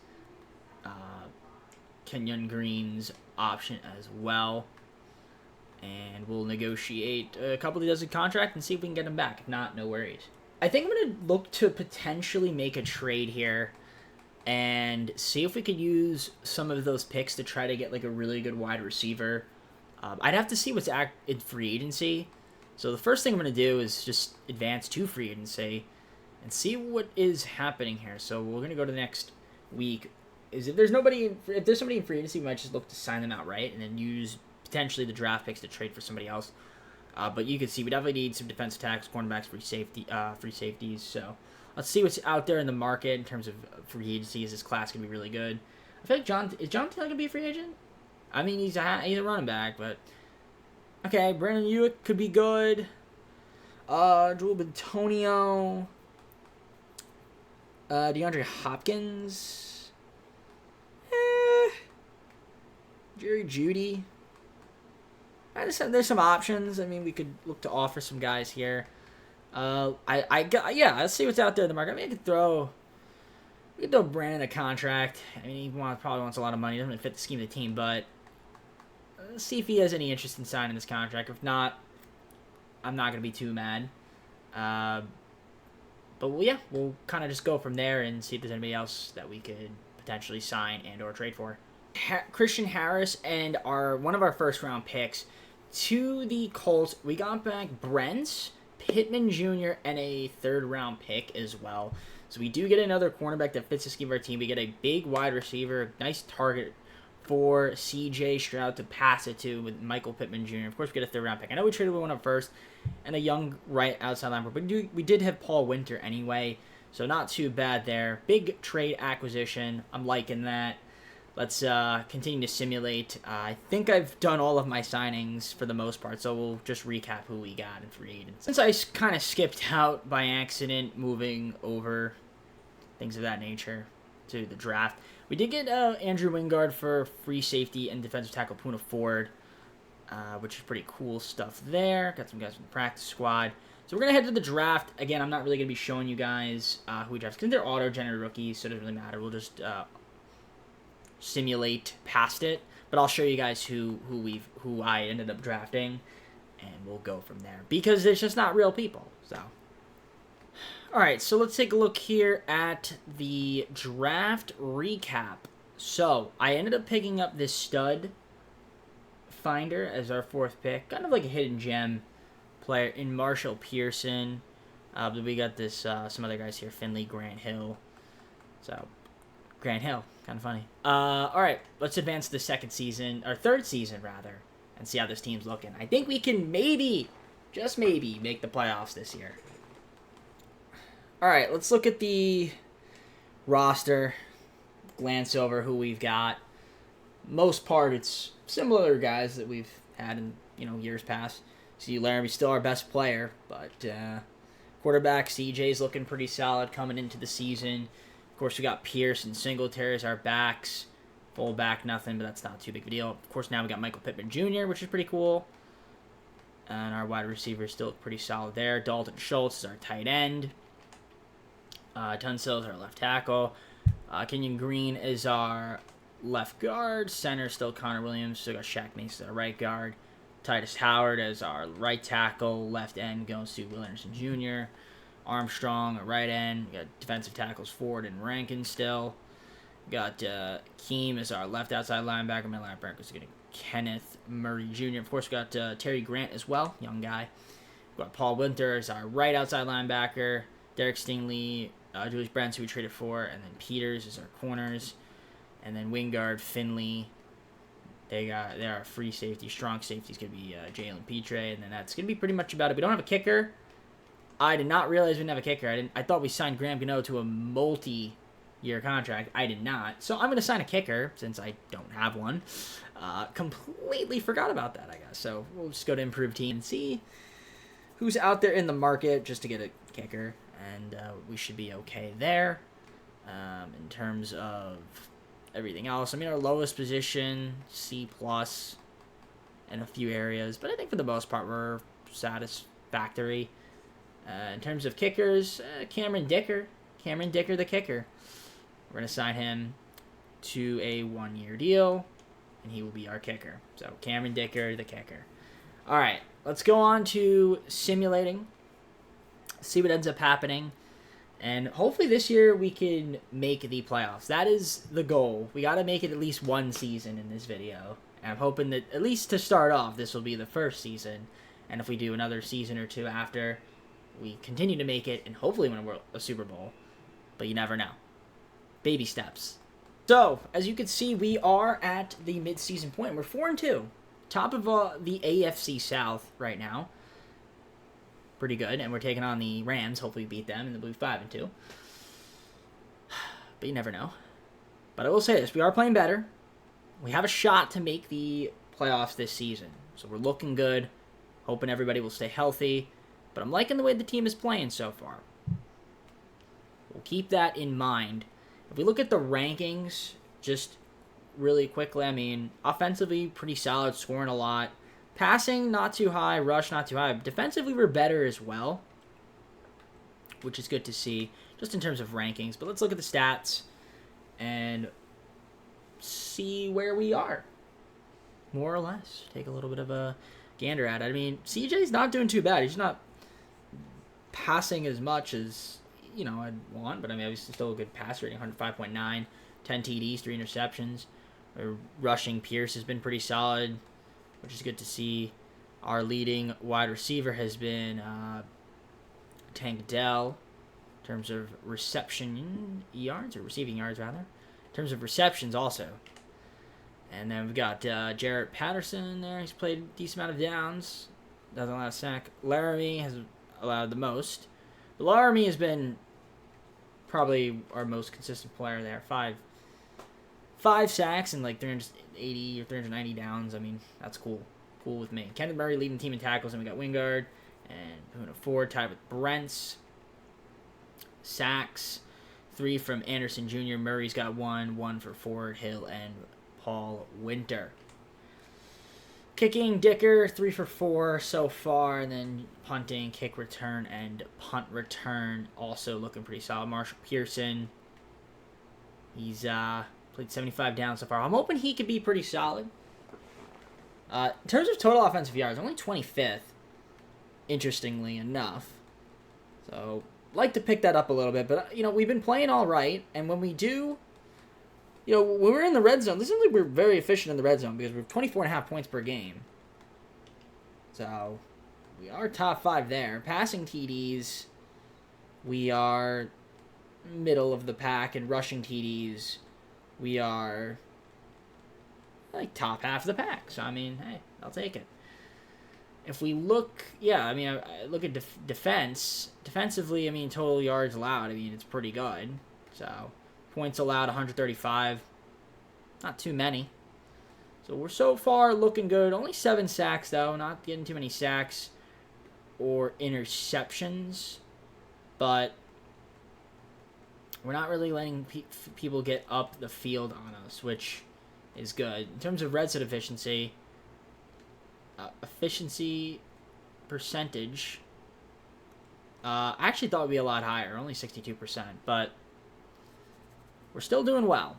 Kenyon Green's option as well. And we'll negotiate a couple of dozen contract and see if we can get him back. If not, no worries. I think I'm going to look to potentially make a trade here and see if we could use some of those picks to try to get like a really good wide receiver. I'd have to see what's in free agency. So the first thing I'm going to do is just advance to free agency and see what is happening here. So we're going to go to the next week. If there's somebody in free agency, we might just look to sign them outright and then use potentially the draft picks to trade for somebody else. But you can see we definitely need some defensive tackles, cornerbacks, free safeties. So let's see what's out there in the market in terms of free agency. Is this class going to be really good? I feel like John Taylor going to be a free agent? He's a running back, but okay. Brandon Ueck could be good. Joel Bentonio, DeAndre Hopkins, Jerry Jeudy. There's some options. We could look to offer some guys here. Let's see what's out there in the market. We could throw Brandon a contract. He probably wants a lot of money. Doesn't really fit the scheme of the team, but let's see if he has any interest in signing this contract. If not, I'm not going to be too mad. But we'll kind of just go from there and see if there's anybody else that we could potentially sign and or trade for. Christian Harris and one of our first round picks to the Colts. We got back Brents, Pittman Jr., and a third round pick as well. So we do get another cornerback that fits the scheme of our team. We get a big wide receiver, nice target for CJ Stroud to pass it to with Michael Pittman Jr. Of course, we get a third round pick. I know we traded one up first and a young right outside linebacker, but we did have Paul Winter anyway, so not too bad there. Big trade acquisition. I'm liking that. Let's continue to simulate. I think I've done all of my signings for the most part, so we'll just recap who we got in free agency. Since I kind of skipped out by accident, moving over things of that nature to the draft, we did get Andrew Wingard for free safety and defensive tackle Poona Ford, which is pretty cool stuff there. Got some guys from the practice squad. So we're going to head to the draft. Again, I'm not really going to be showing you guys who we draft because they're auto-generated rookies, so it doesn't really matter. We'll just simulate past it. But I'll show you guys who I ended up drafting, and we'll go from there. Because there's just not real people, so... Alright, so let's take a look here at the draft recap. So, I ended up picking up this stud finder as our fourth pick. Kind of like a hidden gem player in Marshall Pearson. But we got this, some other guys here, Finley, Grant Hill. So, Grant Hill, kind of funny. Alright, let's advance to the third season, rather, and see how this team's looking. I think we can maybe, just maybe, make the playoffs this year. Alright, let's look at the roster, glance over who we've got. Most part, it's similar guys that we've had in years past. See, Laramie's still our best player, but quarterback CJ's looking pretty solid coming into the season. Of course, we got Pierce and Singletary as our backs. Full back, nothing, but that's not too big of a deal. Of course, now we got Michael Pittman Jr., which is pretty cool. And our wide receivers still look pretty solid there. Dalton Schultz is our tight end. Tunsil is our left tackle. Kenyon Green is our left guard. Center still Connor Williams. Still got Shaq Mason as our right guard. Titus Howard as our right tackle. Left end goes to Will Anderson Jr. Armstrong, a right end. We got defensive tackles Ford and Rankin still. We got Keem as our left outside linebacker. Middle linebacker is getting Kenneth Murray Jr. Of course, we got Terry Grant as well, young guy. We got Paul Winter as our right outside linebacker. Derek Stingley, Julius Brents, who we traded for, and then Peters is our corners, and then Wingard, Finley. They're our free safety. Strong safety is going to be Jalen Petre, and then that's going to be pretty much about it. We don't have a kicker. I did not realize we didn't have a kicker. I thought we signed Graham Gano to a multi-year contract. I did not. So I'm going to sign a kicker since I don't have one. Completely forgot about that, I guess. So we'll just go to Improve Team and see who's out there in the market just to get a kicker. And we should be okay there. In terms of everything else, I mean, our lowest position, C+, in a few areas. But I think for the most part, we're satisfactory. In terms of kickers, Cameron Dicker the kicker. We're going to sign him to a 1-year deal, and he will be our kicker. So Cameron Dicker, the kicker. All right, let's go on to simulating, see what ends up happening, and hopefully this year we can make the playoffs. That is the goal. We got to make it at least one season in this video, and I'm hoping that at least to start off, this will be the first season, and if we do another season or two after, we continue to make it and hopefully win a Super Bowl, but you never know. Baby steps. So, as you can see, we are at the mid-season point. We're 4-2. Top of the AFC South right now. Pretty good. And we're taking on the Rams. Hopefully we beat them, and they'll be 5-2. But you never know. But I will say this. We are playing better. We have a shot to make the playoffs this season. So we're looking good. Hoping everybody will stay healthy. But I'm liking the way the team is playing so far. We'll keep that in mind. If we look at the rankings, just really quickly, I mean, offensively, pretty solid, scoring a lot. Passing, not too high. Rush, not too high. Defensively, we're better as well, which is good to see, just in terms of rankings. But let's look at the stats and see where we are, more or less. Take a little bit of a gander at it. I mean, CJ's not doing too bad. He's not passing as much as, I'd want, but I mean, obviously still a good pass rating, 105.9, 10 TDs, 3 interceptions. Rushing Pierce has been pretty solid, which is good to see. Our leading wide receiver has been Tank Dell in terms of reception yards, or receiving yards, rather. In terms of receptions, also. And then we've got Jarrett Patterson in there. He's played a decent amount of downs. Doesn't allow a sack. Laramie has allowed the most. But Laramie has been probably our most consistent player there. Five sacks and like 380 or 390 downs. I mean, that's cool. Cool with me. Kenneth Murray leading the team in tackles, and we got Wingard and Puna Ford tied with Brents. Sacks, 3 from Anderson Jr. Murray's got 1 for Ford, Hill, and Paul Winter. Kicking, Dicker, 3 for 4 so far, and then punting, kick return, and punt return also looking pretty solid. Marshall Pearson, he's played 75 downs so far. I'm hoping he could be pretty solid. In terms of total offensive yards, only 25th, interestingly enough. So, like to pick that up a little bit, but, we've been playing all right, and when we do, when we're in the red zone, this is like we're very efficient in the red zone because we're 24.5 points per game. So, we are top 5 there. Passing TDs, we are middle of the pack, and rushing TDs, we are like top half of the pack. So, I mean, hey, I'll take it. If we look, I look at defense. Defensively, total yards allowed, it's pretty good. So, points allowed, 135. Not too many. So, we're so far looking good. Only 7 sacks, though. Not getting too many sacks or interceptions. But we're not really letting people get up the field on us, which is good. In terms of red zone efficiency, percentage, I actually thought it would be a lot higher, only 62%, but we're still doing well.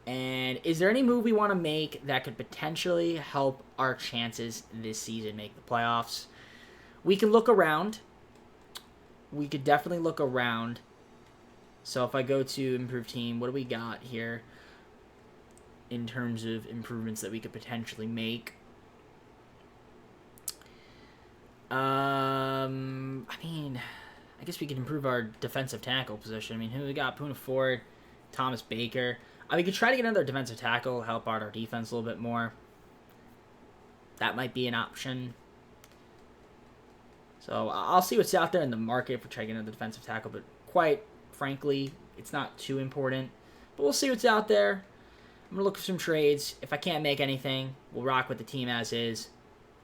And is there any move we want to make that could potentially help our chances this season make the playoffs? We can look around. We could definitely look around. So if I go to improve team, what do we got here in terms of improvements that we could potentially make? I guess we could improve our defensive tackle position. Who we got? Puna Ford, Thomas Baker. We could try to get another defensive tackle, help out our defense a little bit more. That might be an option. So I'll see what's out there in the market if we try to get another defensive tackle, but quite frankly, it's not too important. But we'll see what's out there. I'm going to look for some trades. If I can't make anything, we'll rock with the team as is.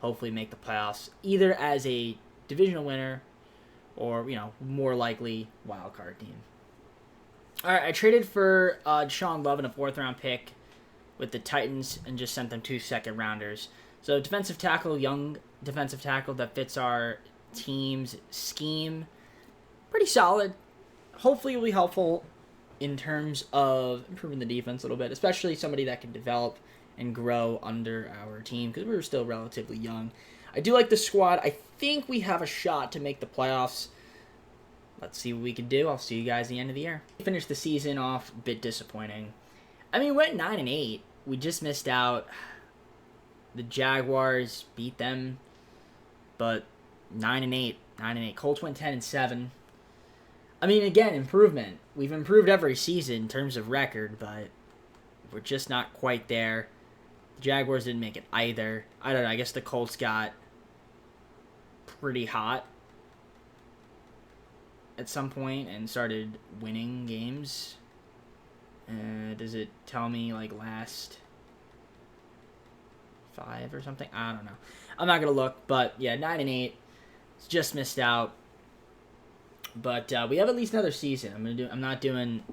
Hopefully make the playoffs, either as a divisional winner or, more likely wild card team. All right, I traded for Deshaun Love in a 4th-round pick with the Titans and just sent them 2 second-rounders. So defensive tackle, young defensive tackle that fits our team's scheme. Pretty solid. Hopefully it will be helpful in terms of improving the defense a little bit, especially somebody that can develop and grow under our team because we're still relatively young. I do like the squad. I think we have a shot to make the playoffs. Let's see what we can do. I'll see you guys at the end of the year. Finished the season off a bit disappointing. We went 9-8. We just missed out. The Jaguars beat them, but 9-8. Colts went 10-7. Again, improvement. We've improved every season in terms of record, but we're just not quite there. The Jaguars didn't make it either. I don't know. I guess the Colts got pretty hot at some point and started winning games. Does it tell me, last 5 or something? I don't know. I'm not going to look, but, 9-8. Just missed out. But we have at least another season. I'm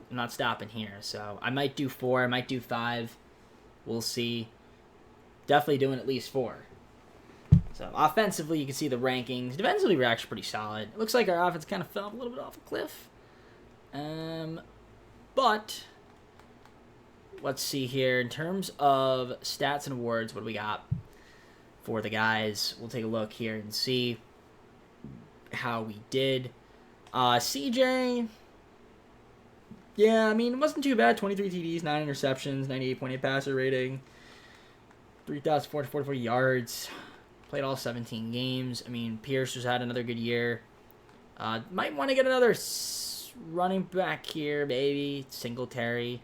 not stopping here. So I might do 4. I might do 5. We'll see. Definitely doing at least 4. So offensively, you can see the rankings. Defensively, we're actually pretty solid. It looks like our offense kind of fell a little bit off a cliff. But let's see here. In terms of stats and awards, what do we got for the guys? We'll take a look here and see how we did. CJ, Yeah, I mean, it wasn't too bad. 23 TDs, 9 interceptions, 98.8 passer rating, 3,444 yards. Played all 17 games. I mean, Pierce has had another good year. Might want to get another running back here, maybe. Singletary.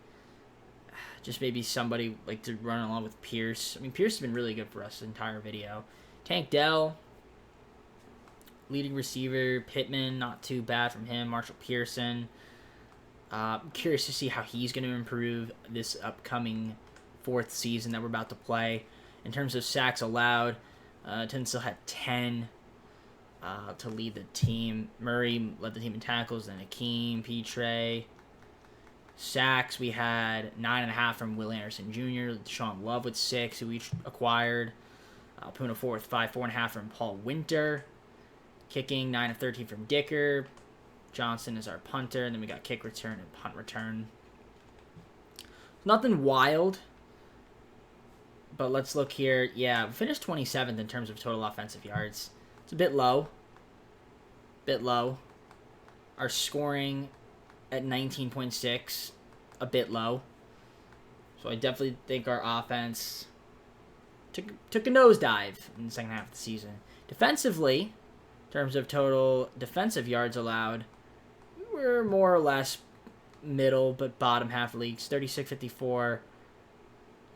Just maybe somebody like to run along with Pierce. I mean, Pierce has been really good for us this entire video. Tank Dell. Leading receiver. Pittman, not too bad from him. Marshall Pearson. I'm curious to see how he's going to improve this upcoming 4th season that we're about to play. In terms of sacks allowed, Tunsil had 10 to lead the team. Murray led the team in tackles, then Akeem, Petre. Sacks, we had 9.5 from Will Anderson Jr., Sean Love with 6, who each acquired. Puna 4 with 5, 4.5 from Paul Winter. Kicking, 9 of 13 from Dicker. Johnson is our punter, and then we got kick return and punt return. Nothing wild, but let's look here. Yeah, we finished 27th in terms of total offensive yards. It's a bit low. Our scoring at 19.6, a bit low. So I definitely think our offense took a nosedive in the second half of the season. Defensively, in terms of total defensive yards allowed, we're more or less middle, but bottom half leagues. 36.54 in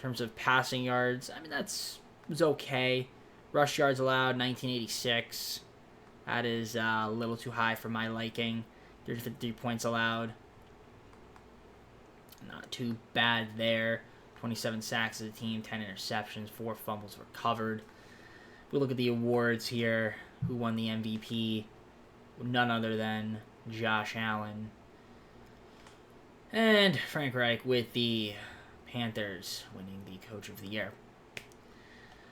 terms of passing yards. I mean, was okay. Rush yards allowed, 1986. That is a little too high for my liking. 53 points allowed. Not too bad there. 27 sacks as a team, 10 interceptions, 4 fumbles recovered. We look at the awards here. Who won the MVP? None other than Josh Allen. And Frank Reich with the Panthers winning the Coach of the Year.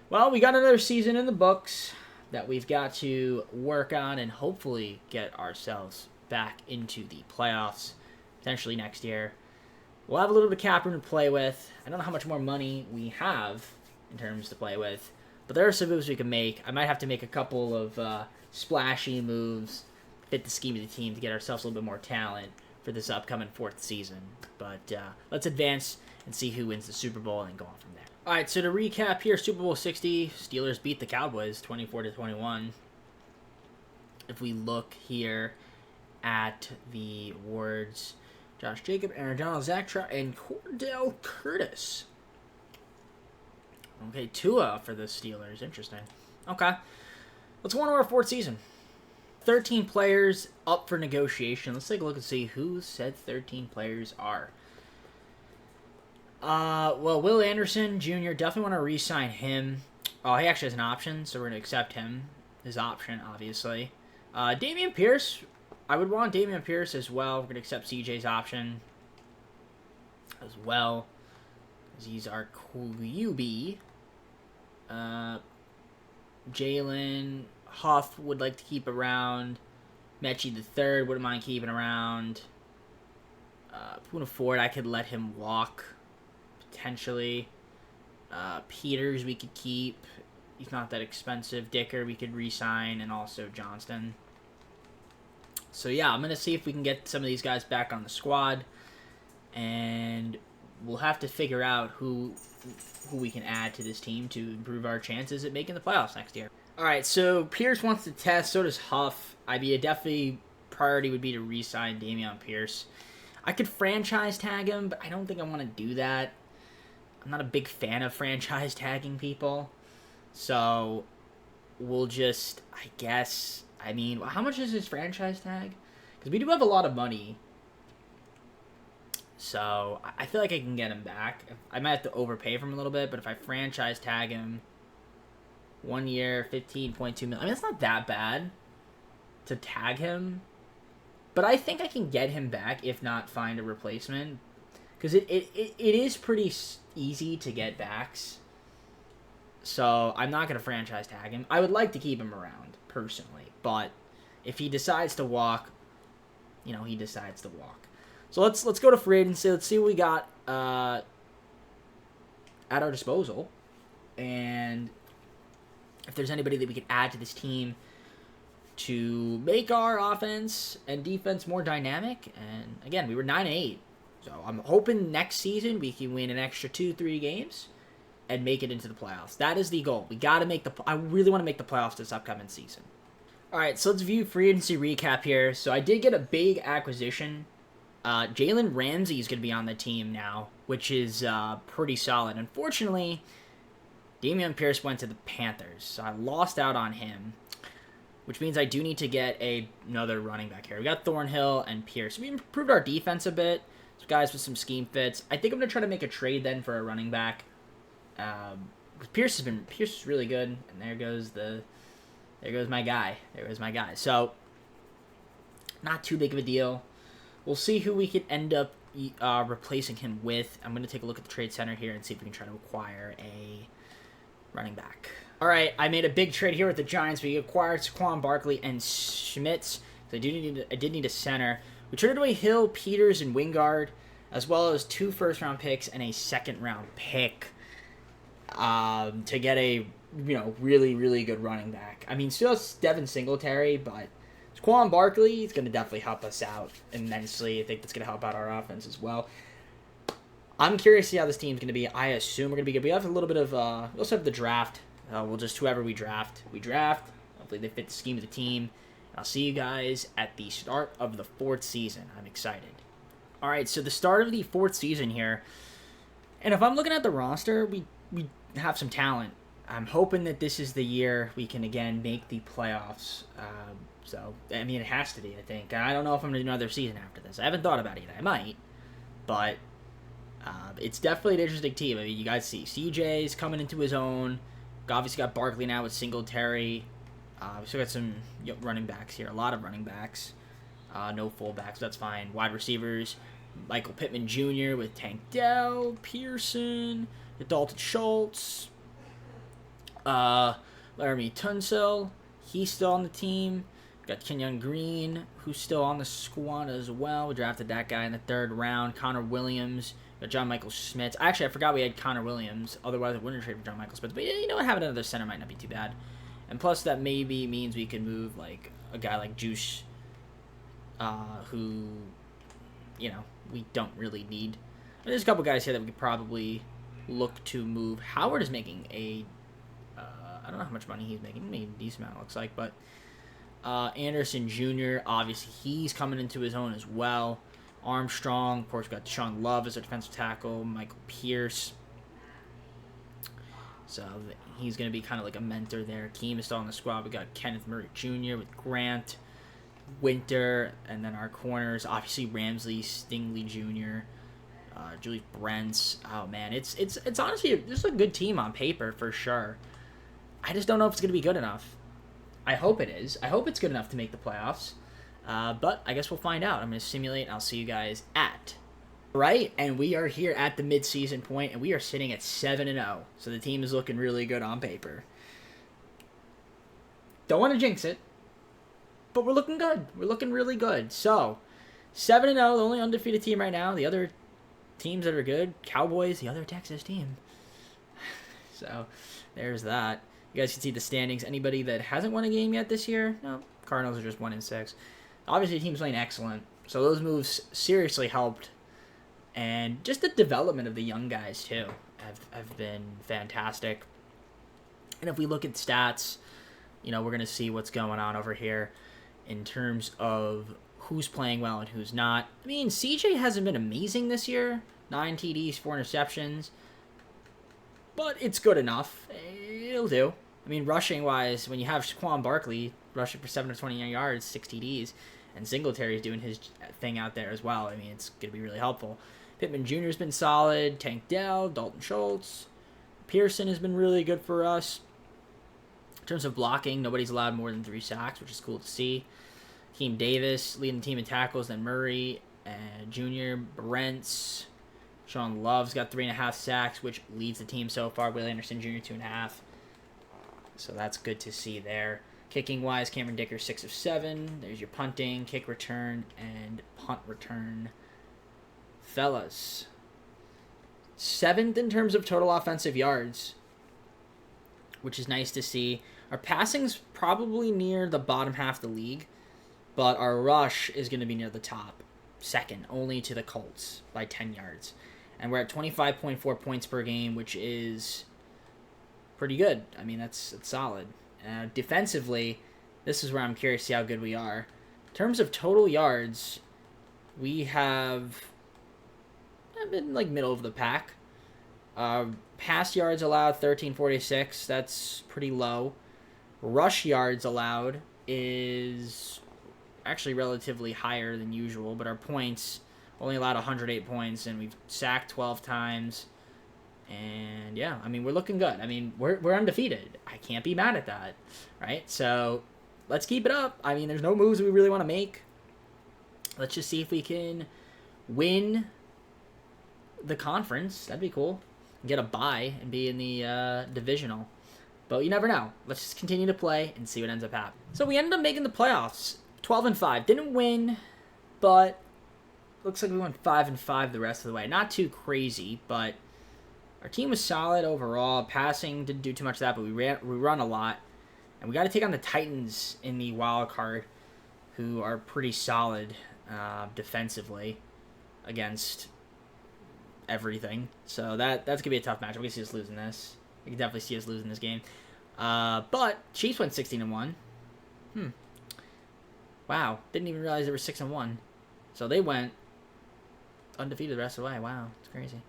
Well, we got another season in the books that we've got to work on and hopefully get ourselves back into the playoffs, potentially next year. We'll have a little bit of cap room to play with. I don't know how much more money we have in terms to play with, but there are some moves we can make. I might have to make a couple of splashy moves, fit the scheme of the team to get ourselves a little bit more talent for this upcoming 4th season. But let's advance and see who wins the Super Bowl and go on from there. All right, so to recap here, Super Bowl 60, Steelers beat the Cowboys 24-21. If we look here at the awards, Josh Jacob, Aaron Donald, Zach Trout, and Cordell Curtis. Okay, Tua for the Steelers. Interesting. Okay. Let's go on to our 4th season. 13 players up for negotiation. Let's take a look and see who said 13 players are. Well, Will Anderson Jr., definitely want to re-sign him. Oh, he actually has an option, so we're going to accept him. His option, obviously. Dameon Pierce. I would want Dameon Pierce as well. We're going to accept CJ's option as well. He's our QB. Jalen Huff would like to keep around. Mechie the third wouldn't mind keeping around. Puna Ford, I could let him walk, potentially. Peters we could keep. He's not that expensive. Dicker we could re-sign, and also Johnston. So yeah, I'm going to see if we can get some of these guys back on the squad. And we'll have to figure out who we can add to this team to improve our chances at making the playoffs next year. All right, so Pierce wants to test. So does Huff. I mean, a definitely priority would be to re-sign Dameon Pierce. I could franchise tag him, but I don't think I want to do that. I'm not a big fan of franchise tagging people. So we'll just, I guess, I mean, how much is his franchise tag? Because we do have a lot of money. So I feel like I can get him back. I might have to overpay for him a little bit, but if I franchise tag him, 1 year, $15.2 million. I mean, it's not that bad to tag him. But I think I can get him back, if not find a replacement. Because it is pretty easy to get backs. So I'm not going to franchise tag him. I would like to keep him around, personally. But if he decides to walk, you know, he decides to walk. So let's go to free agency. Let's see what we got at our disposal. And if there's anybody that we could add to this team to make our offense and defense more dynamic. And again, we were 9-8 So I'm hoping next season we can win an extra 2-3 games and make it into the playoffs. That is the goal. We got to make I really want to make the playoffs this upcoming season. All right, so let's view free agency recap here. So I did get a big acquisition. Jalen Ramsey is going to be on the team now, which is pretty solid. Unfortunately, Dameon Pierce went to the Panthers, so I lost out on him, which means I do need to get another running back here. We got Thornhill and Pierce. We improved our defense a bit. So guys with some scheme fits. I think I'm going to try to make a trade then for a running back. Pierce is really good, and there goes my guy. There goes my guy. So not too big of a deal. We'll see who we can end up replacing him with. I'm going to take a look at the trade center here and see if we can try to acquire a running back. All right, I made a big trade here with the Giants. We acquired Saquon Barkley and Schmitz. So I did need a center. We traded away Hill, Peters, and Wingard, as well as 2 first-round picks and a second-round pick to get a really, really good running back. I mean, still Devin Singletary, but Saquon Barkley is going to definitely help us out immensely. I think that's going to help out our offense as well. I'm curious to see how this team's going to be. I assume we're going to be good. We have a little bit of... we also have the draft. We'll just... Whoever we draft. Hopefully they fit the scheme of the team. I'll see you guys at the start of the 4th season. I'm excited. All right, so the start of the 4th season here. And if I'm looking at the roster, we have some talent. I'm hoping that this is the year we can, again, make the playoffs. So, I mean, it has to be, I think. I don't know if I'm going to do another season after this. I haven't thought about it yet. I might. But it's definitely an interesting team. I mean, you guys see CJ's coming into his own. Obviously got Barkley now with Singletary. We still got some running backs here. A lot of running backs. No fullbacks. That's fine. Wide receivers. Michael Pittman Jr. with Tank Dell. Pearson. Dalton Schultz. Laramie Tunsil. He's still on the team. Got Kenyon Green, who's still on the squad as well. We drafted that guy in the 3rd round. Connor Williams. Got John Michael Schmitz. Actually, I forgot we had Connor Williams. Otherwise, I wouldn't trade for John Michael Schmitz. But you know what? Having another center might not be too bad. And plus, that maybe means we could move like a guy like Juice, who, we don't really need. There's a couple guys here that we could probably look to move. Howard is making I don't know how much money he's making. Maybe a decent amount, it looks like. But Anderson Jr., obviously, he's coming into his own as well. Armstrong, of course, we got Deshaun Love as a defensive tackle. Michael Pierce. So he's going to be kind of like a mentor there. Keem is still on the squad. We got Kenneth Murray Jr. with Grant, Winter, and then our corners, obviously Ramsey, Stingley Jr., Julius Brents. Oh, man, it's honestly, this is a good team on paper for sure. I just don't know if it's going to be good enough. I hope it is. I hope it's good enough to make the playoffs. But I guess we'll find out. I'm going to simulate, and I'll see you guys at. Right, and we are here at the mid-season point, and we are sitting at 7-0. So the team is looking really good on paper. Don't want to jinx it, but we're looking good. We're looking really good. So, 7-0, the only undefeated team right now. The other teams that are good, Cowboys, the other Texas team. So, there's that. You guys can see the standings. Anybody that hasn't won a game yet this year? No, Cardinals are just 1-6. Obviously, the team's playing excellent. So those moves seriously helped. And just the development of the young guys, too, have been fantastic. And if we look at stats, we're going to see what's going on over here in terms of who's playing well and who's not. I mean, CJ hasn't been amazing this year. 9 TDs, 4 interceptions. But it's good enough. It'll do. I mean, rushing-wise, when you have Saquon Barkley rushing for 729 yards, 6 TDs, and Singletary's doing his thing out there as well, I mean, it's going to be really helpful. Pittman Jr. has been solid. Tank Dell, Dalton Schultz. Pearson has been really good for us. In terms of blocking, nobody's allowed more than 3 sacks, which is cool to see. Keem Davis leading the team in tackles, then Murray and Jr. Brents. Sean Love's got 3.5 sacks, which leads the team so far. Will Anderson Jr. 2.5. So that's good to see there. Kicking-wise, Cameron Dicker 6 of 7. There's your punting, kick return, and punt return. Fellas, 7th in terms of total offensive yards, which is nice to see. Our passing's probably near the bottom half of the league, but our rush is going to be near the top. second only to the Colts by 10 yards. And we're at 25.4 points per game, which is pretty good. I mean, that's solid. Defensively, this is where I'm curious to see how good we are. In terms of total yards, we have been like middle of the pack. Pass yards allowed 1346. That's pretty low. Rush yards allowed is actually relatively higher than usual, but our points only allowed 108 points, and we've sacked 12 times. And yeah, I mean, we're looking good. I mean, we're undefeated. I can't be mad at that, right? So let's keep it up. I mean, there's no moves we really want to make. Let's just see if we can win the conference. That'd be cool. Get a bye and be in the divisional. But you never know. Let's just continue to play and see what ends up happening. So we ended up making the playoffs. 12-5. Didn't win, but looks like we went 5-5 the rest of the way. Not too crazy, but our team was solid overall. Passing didn't do too much of that, but we run a lot. And we got to take on the Titans in the wild card, who are pretty solid defensively against everything. So that's going to be a tough match. We can see us losing this. We can definitely see us losing this game. But Chiefs went 16-1. Wow. Didn't even realize they were 6-1. So they went undefeated the rest of the way. Wow. It's crazy.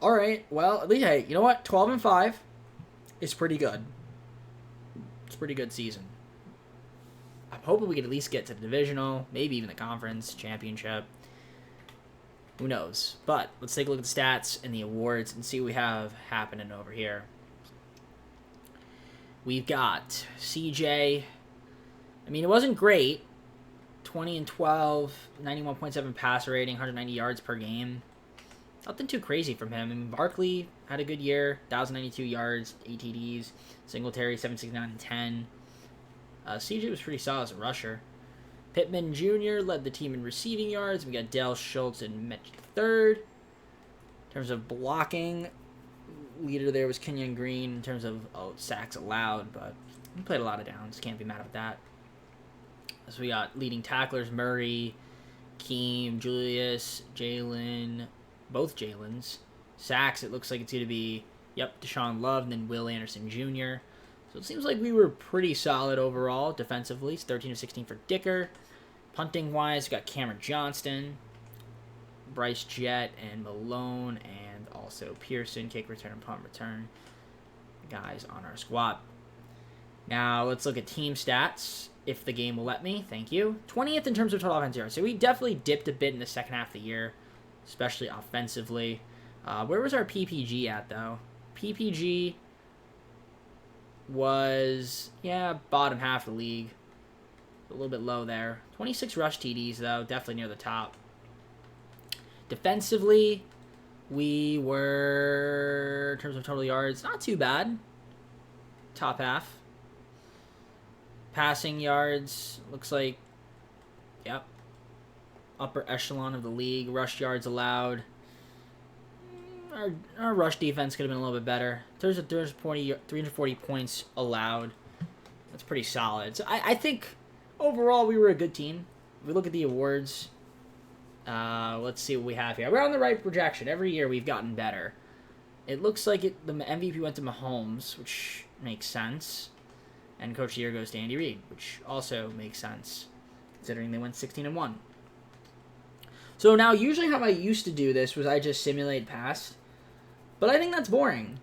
All right. Well, at least, hey, you know what? 12-5 is pretty good. It's a pretty good season. I'm hoping we could at least get to the divisional, maybe even the conference championship. Who knows? But let's take a look at the stats and the awards and see what we have happening over here. We've got CJ. I mean, it wasn't great. 20-12, 91.7 passer rating, 190 yards per game. Nothing too crazy from him. I mean, Barkley had a good year, 1,092 yards, 8 TDs. Singletary, 769 and 10. CJ was pretty solid as a rusher. Pittman Jr. led the team in receiving yards. We got Dale Schultz and Metch third. In terms of blocking, leader there was Kenyon Green in terms of sacks allowed, but he played a lot of downs. Can't be mad with that. So we got leading tacklers Murray, Keem, Julius, Jalen, both Jalen's. Sacks, it looks like it's going to be, Deshaun Love and then Will Anderson Jr. So it seems like we were pretty solid overall defensively. It's 13-16 for Dicker. Punting-wise, we got Cameron Johnston, Bryce Jett, and Malone, and also Pearson, kick return and punt return guys on our squad. Now, let's look at team stats, if the game will let me. Thank you. 20th in terms of total offensive yards. So we definitely dipped a bit in the second half of the year, especially offensively. Where was our PPG at, though? PPG was, bottom half of the league. A little bit low there. 26 rush TDs, though. Definitely near the top. Defensively, we were, in terms of total yards, not too bad. Top half. Passing yards, looks like, upper echelon of the league. Rush yards allowed. Our rush defense could have been a little bit better. There's 340 points allowed. That's pretty solid. So I think overall we were a good team. If we look at the awards, let's see what we have here. We're on the right projection. Every year we've gotten better. It looks like the MVP went to Mahomes, which makes sense. And Coach of the Year goes to Andy Reid, which also makes sense, considering they went 16-1. So now, usually how I used to do this was I just simulate past. But I think that's boring.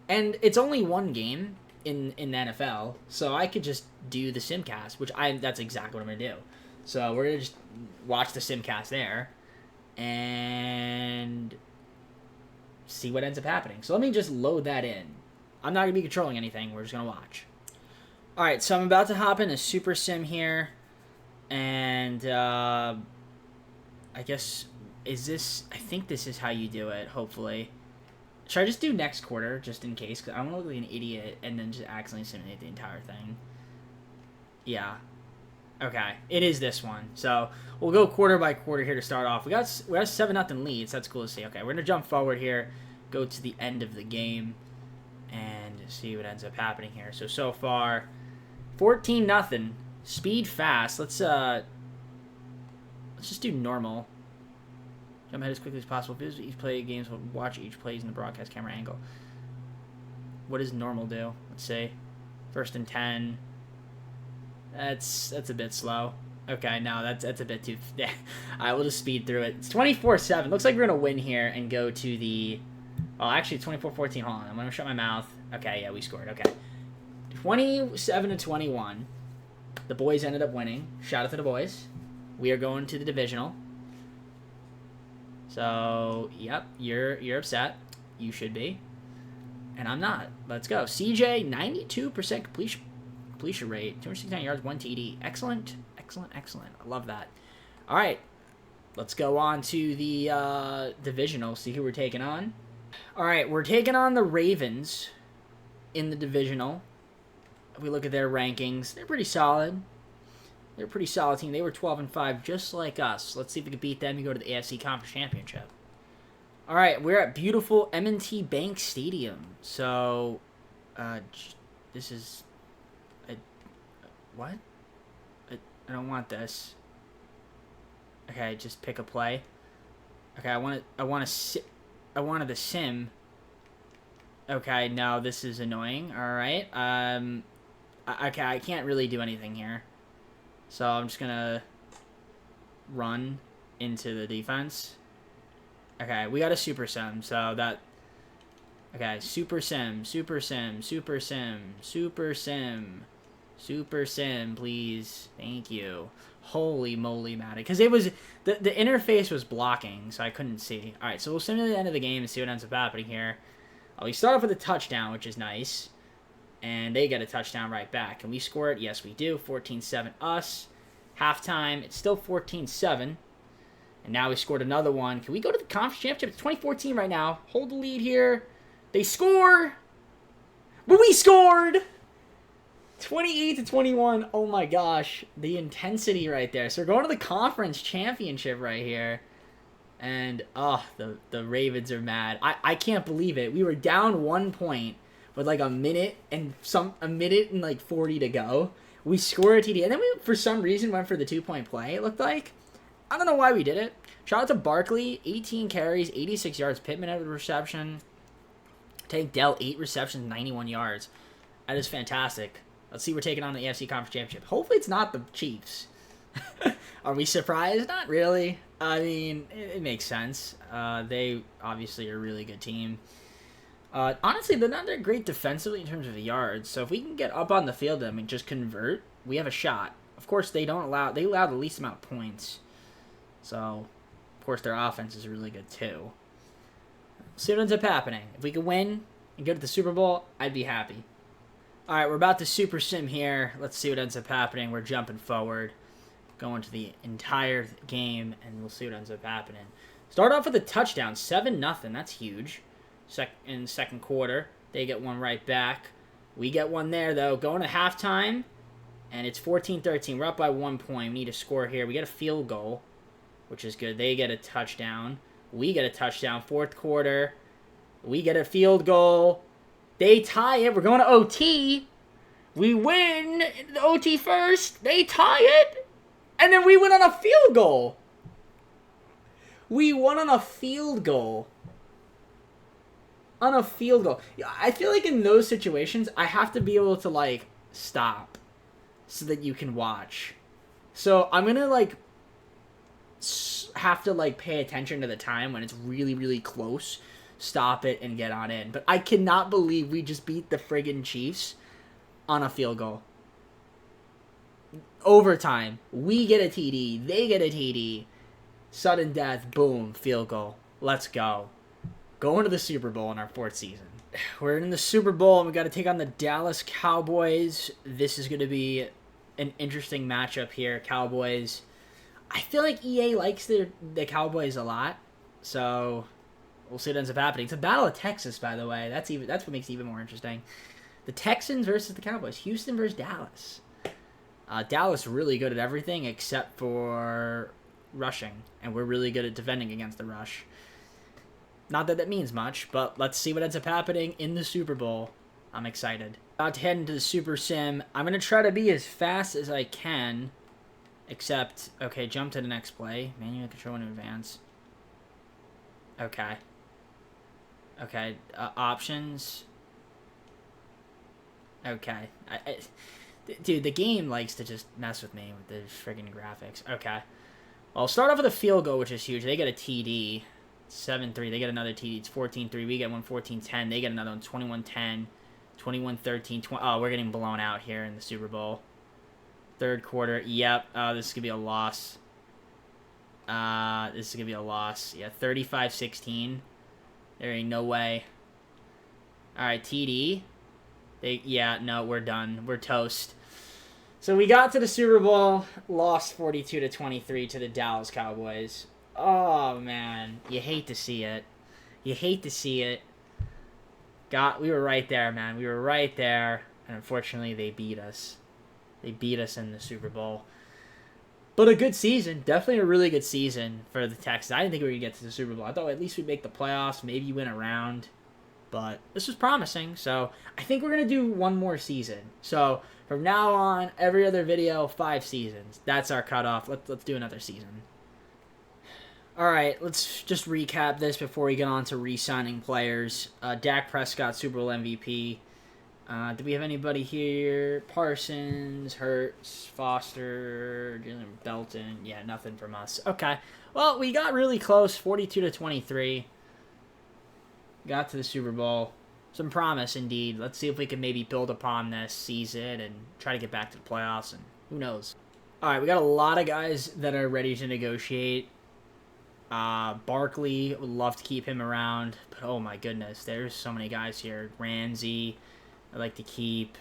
And it's only one game in the NFL, so I could just do the simcast, which that's exactly what I'm going to do. So we're going to just watch the simcast there and see what ends up happening. So let me just load that in. I'm not going to be controlling anything. We're just going to watch. All right, so I'm about to hop in a super sim here. And I guess, I think this is how you do it, hopefully. Should I just do next quarter, just in case? Because I don't want to look like an idiot and then just accidentally simulate the entire thing. Yeah. Okay, it is this one. So we'll go quarter by quarter here to start off. We got a 7-0 lead, so that's cool to see. Okay, we're going to jump forward here, go to the end of the game, and see what ends up happening here. So far, 14-0. Speed fast. Let's Let's just do normal. Jump ahead as quickly as possible. Visit each play games. Will watch each plays in the broadcast camera angle. What does normal do? Let's see. 1st and 10. That's a bit slow. Okay, no, that's a bit too... Yeah. Alright, we'll just speed through it. It's 24-7. Looks like we're going to win here and go to the... Oh, actually, 24-14. Hold on. I'm going to shut my mouth. Okay, yeah, we scored. Okay. 27-21. The boys ended up winning. Shout out to the boys. We are going to the divisional. So, yep, you're upset. You should be. And I'm not. Let's go. CJ, 92% completion rate. 269 yards, 1 TD. Excellent. Excellent, excellent. I love that. All right. Let's go on to the divisional. See who we're taking on. All right. We're taking on the Ravens in the divisional. If we look at their rankings, they're pretty solid. They're a pretty solid team. They were 12-5, just like us. Let's see if we can beat them and go to the AFC Conference Championship. All right, we're at beautiful M&T Bank Stadium. So, this is... what? I don't want this. Okay, just pick a play. Okay, I wanted the sim. Okay, no, this is annoying. All right. Okay, I can't really do anything here. So I'm just gonna run into the defense. Okay, we got a super sim, so that... Okay, super sim, super sim, super sim, super sim, super sim, please. Thank you. Holy moly, Madden. Because it was... The interface was blocking, so I couldn't see. Alright, so we'll sim to the end of the game and see what ends up happening here. We start off with a touchdown, which is nice. And they get a touchdown right back. Can we score it? Yes, we do. 14-7 us. Halftime, it's still 14-7. And now we scored another one. Can we go to the conference championship? It's 2014 right now. Hold the lead here. They score. But we scored! 28-21. Oh my gosh. The intensity right there. So we're going to the conference championship right here. And, oh, the Ravens are mad. I can't believe it. We were down 1 point with like a minute and like 40 to go. We scored a TD, and then we, for some reason, went for the 2-point play, it looked like. I don't know why we did it. Shout out to Barkley, 18 carries, 86 yards. Pittman had a reception. Tank Dell, 8 receptions, 91 yards. That is fantastic. Let's see, we're taking on the AFC Conference Championship. Hopefully it's not the Chiefs. Are we surprised? Not really. I mean, it makes sense. They obviously are a really good team. Honestly, they're not that great defensively in terms of the yards. So if we can get up on the field and just convert, we have a shot. Of course, they allow the least amount of points. So, of course, their offense is really good too. See what ends up happening. If we can win and go to the Super Bowl, I'd be happy. All right, we're about to super sim here. Let's see what ends up happening. We're jumping forward, going to the entire game, and we'll see what ends up happening. Start off with a touchdown, 7-0. That's huge. In the second quarter, they get one right back. We get one there, though. Going to halftime, and it's 14-13. We're up by 1 point. We need a score here. We get a field goal, which is good. They get a touchdown. We get a touchdown. Fourth quarter, we get a field goal. They tie it. We're going to OT. We win the OT first. They tie it. And then we win on a field goal. We won on a field goal. On a field goal. I feel like in those situations, I have to be able to, like, stop so that you can watch. So I'm going to, like, have to, like, pay attention to the time when it's really, really close. Stop it and get on in. But I cannot believe we just beat the friggin' Chiefs on a field goal. Overtime. We get a TD. They get a TD. Sudden death. Boom. Field goal. Let's go. Going to the Super Bowl in our 4th season. We're in the Super Bowl, and we got to take on the Dallas Cowboys. This is going to be an interesting matchup here. Cowboys. I feel like EA likes the Cowboys a lot. So we'll see what ends up happening. It's a battle of Texas, by the way. That's what makes it even more interesting. The Texans versus the Cowboys. Houston versus Dallas. Dallas really good at everything except for rushing, and we're really good at defending against the rush. Not that means much, but let's see what ends up happening in the Super Bowl. I'm excited. About to head into the Super Sim. I'm going to try to be as fast as I can Except, okay, jump to the next play. Manual control in advance. Okay. Okay, options. Okay. Dude, the game likes to just mess with me with the friggin' graphics. Okay. Well, I'll start off with a field goal, which is huge. They get a TD. 7-3. They get another TD. It's 14-3. We get one 14-10. They get another one 21-10. 21-13. Oh, we're getting blown out here in the Super Bowl. Third quarter. Yep. This is going to be a loss. This is going to be a loss. Yeah, 35-16. There ain't no way. Alright, TD. Yeah, no, we're done. We're toast. So we got to the Super Bowl, lost 42-23 to the Dallas Cowboys. Oh, man. You hate to see it. You hate to see it. We were right there, man. We were right there. And unfortunately, they beat us. They beat us in the Super Bowl. But a good season. Definitely a really good season for the Texans. I didn't think we were going to get to the Super Bowl. I thought at least we'd make the playoffs, maybe win a round. But this was promising. So I think we're going to do one more season. So from now on, every other video, 5 seasons. That's our cutoff. Let's do another season. All right, let's just recap this before we get on to re-signing players. Dak Prescott, Super Bowl MVP. Do we have anybody here? Parsons, Hurts, Foster, Jalen Belton. Yeah, nothing from us. Okay. Well, we got really close, 42-23. Got to the Super Bowl. Some promise, indeed. Let's see if we can maybe build upon this season and try to get back to the playoffs, and who knows. All right, we got a lot of guys that are ready to negotiate. Barkley, would love to keep him around, but oh my goodness, there's so many guys here. Ramsey, I'd like to keep.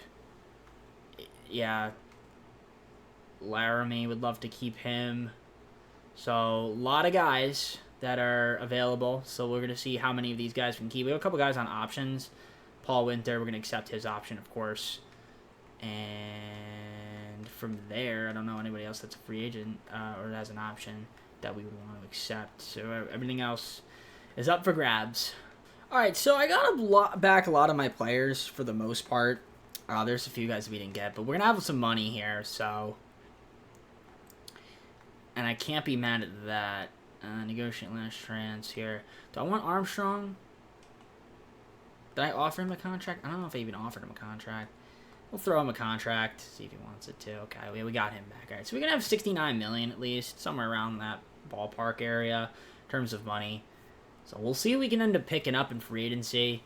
Yeah. Laramie, would love to keep him. So, a lot of guys that are available, so we're going to see how many of these guys we can keep. We have a couple guys on options. Paul Winter, we're going to accept his option, of course. And from there, I don't know anybody else that's a free agent or has an option that we would want to accept. So everything else is up for grabs. All right, so I got back a lot of my players for the most part. There's a few guys we didn't get, but we're going to have some money here, so. And I can't be mad at that. Negotiate last trans here. Do I want Armstrong? Did I offer him a contract? I don't know if I even offered him a contract. We'll throw him a contract, see if he wants it to. Okay, we got him back. All right, so we're going to have $69 million at least, somewhere around that ballpark area in terms of money. So we'll see if we can end up picking up in free agency.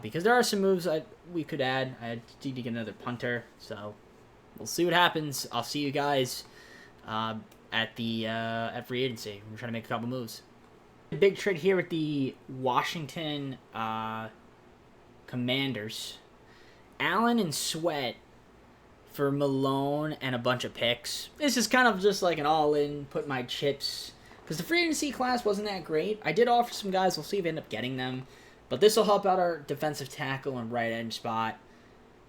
Because there are some moves we could add. I need to get another punter, so we'll see what happens. I'll see you guys at free agency. We're trying to make a couple moves. A big trade here with the Washington Commanders. Allen and Sweat for Malone and a bunch of picks. This is kind of just like an all-in, put my chips. Because the free agency class wasn't that great. I did offer some guys. We'll see if we end up getting them. But this will help out our defensive tackle and right edge spot.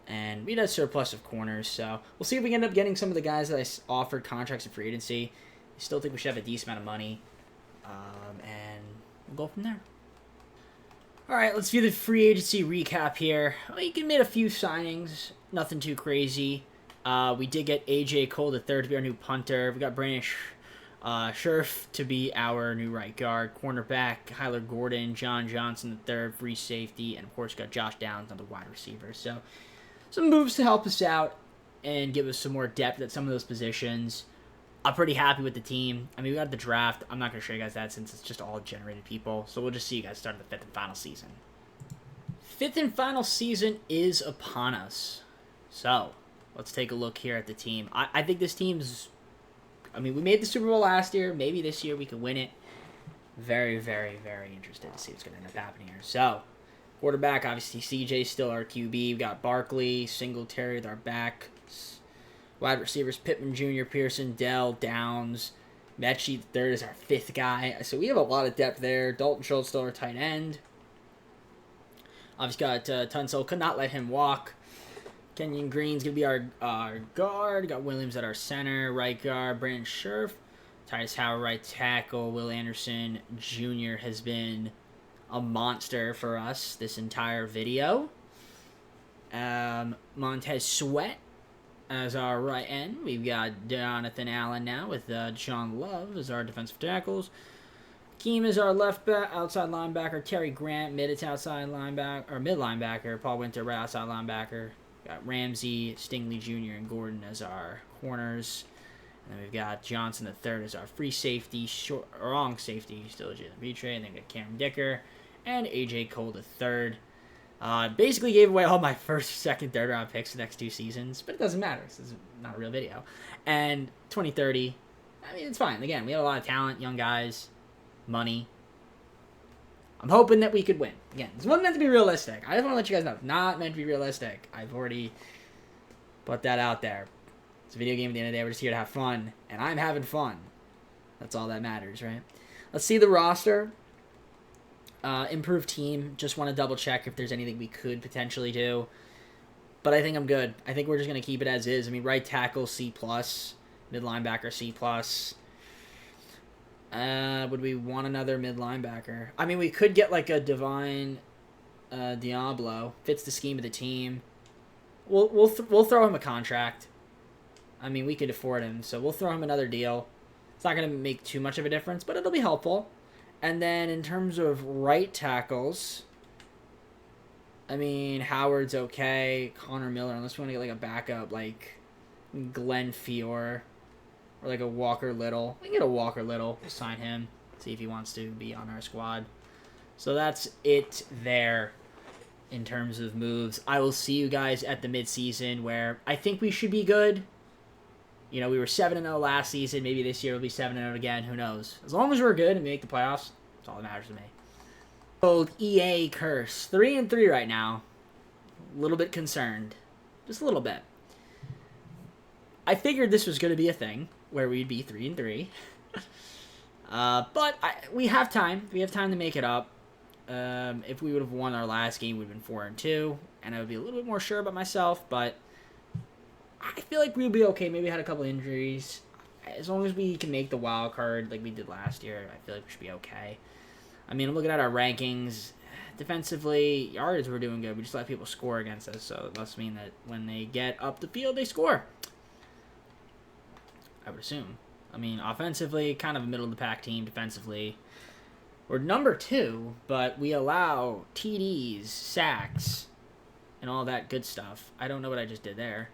And we had a surplus of corners. So we'll see if we end up getting some of the guys that I offered contracts in free agency. I still think we should have a decent amount of money. And we'll go from there. All right, let's view the free agency recap here. We made a few signings, nothing too crazy. We did get A.J. Cole III to be our new punter. We got Brandon Scherf to be our new right guard. Cornerback, Kyler Gordon, John Johnson III, free safety, and of course got Josh Downs on the wide receiver. So some moves to help us out and give us some more depth at some of those positions. I'm pretty happy with the team. I mean, we got the draft. I'm not going to show you guys that since it's just all generated people. So we'll just see you guys start the 5th and final season. 5th and final season is upon us. So let's take a look here at the team. I think this team's... I mean, we made the Super Bowl last year. Maybe this year we can win it. Very, very, very interested to see what's going to end up happening here. So, quarterback, obviously CJ's still our QB. We've got Barkley, Singletary with our back. Wide receivers, Pittman Jr., Pearson, Dell, Downs. Mechie III is our 5th guy. So we have a lot of depth there. Dalton Schultz still our tight end. Obviously got Tunsil. Could not let him walk. Kenyon Green's going to be our guard. Got Williams at our center. Right guard, Brandon Scherf. Titus Howard, right tackle. Will Anderson Jr. has been a monster for us this entire video. Montez Sweat as our right end. We've got Jonathan Allen now with John Love as our defensive tackles. Keem is our left back, outside linebacker. Terry Grant, mid outside linebacker, or mid linebacker. Paul Winter, right outside linebacker. Got Ramsey, Stingley Jr., and Gordon as our corners. And then we've got Johnson III as our free safety, wrong safety, still Jalen Vitre. And then we've got Cameron Dicker and AJ Cole III. Basically gave away all my first, second, third round picks the next 2 seasons, but it doesn't matter. This is not a real video. And 2030, I mean, it's fine. Again, we have a lot of talent, young guys, money. I'm hoping that we could win. Again, this wasn't meant to be realistic. I just want to let you guys know, it's not meant to be realistic. I've already put that out there. It's a video game at the end of the day. We're just here to have fun, and I'm having fun. That's all that matters, right? Let's see the roster. Improved team. Just want to double check if there's anything we could potentially do. But I think I'm good. I think we're just going to keep it as is. I mean, right tackle, C+. Mid linebacker, C+. Would we want another mid linebacker? I mean, we could get like a Divine Diablo. Fits the scheme of the team. We'll throw him a contract. I mean, we could afford him, so we'll throw him another deal. It's not going to make too much of a difference, but it'll be helpful. And then in terms of right tackles, I mean, Howard's okay. Connor Miller, unless we want to get like a backup, like Glenn Fiore or like a Walker Little. We can get a Walker Little. We'll sign him. See if he wants to be on our squad. So that's it there in terms of moves. I will see you guys at the midseason where I think we should be good. You know, we were 7-0 last season. Maybe this year we'll be 7-0 again. Who knows? As long as we're good and we make the playoffs, that's all that matters to me. Old EA curse. 3-3 right now. A little bit concerned. Just a little bit. I figured this was going to be a thing where we'd be 3-3. But we have time. We have time to make it up. If we would have won our last game, we'd have been 4-2. And I would be a little bit more sure about myself, but I feel like we'll be okay. Maybe had a couple injuries. As long as we can make the wild card like we did last year, I feel like we should be okay. I mean, I'm looking at our rankings. Defensively, yards we're doing good. We just let people score against us, so it must mean that when they get up the field, they score. I would assume. I mean, offensively, kind of a middle-of-the-pack team. Defensively, we're number 2, but we allow TDs, sacks, and all that good stuff. I don't know what I just did there.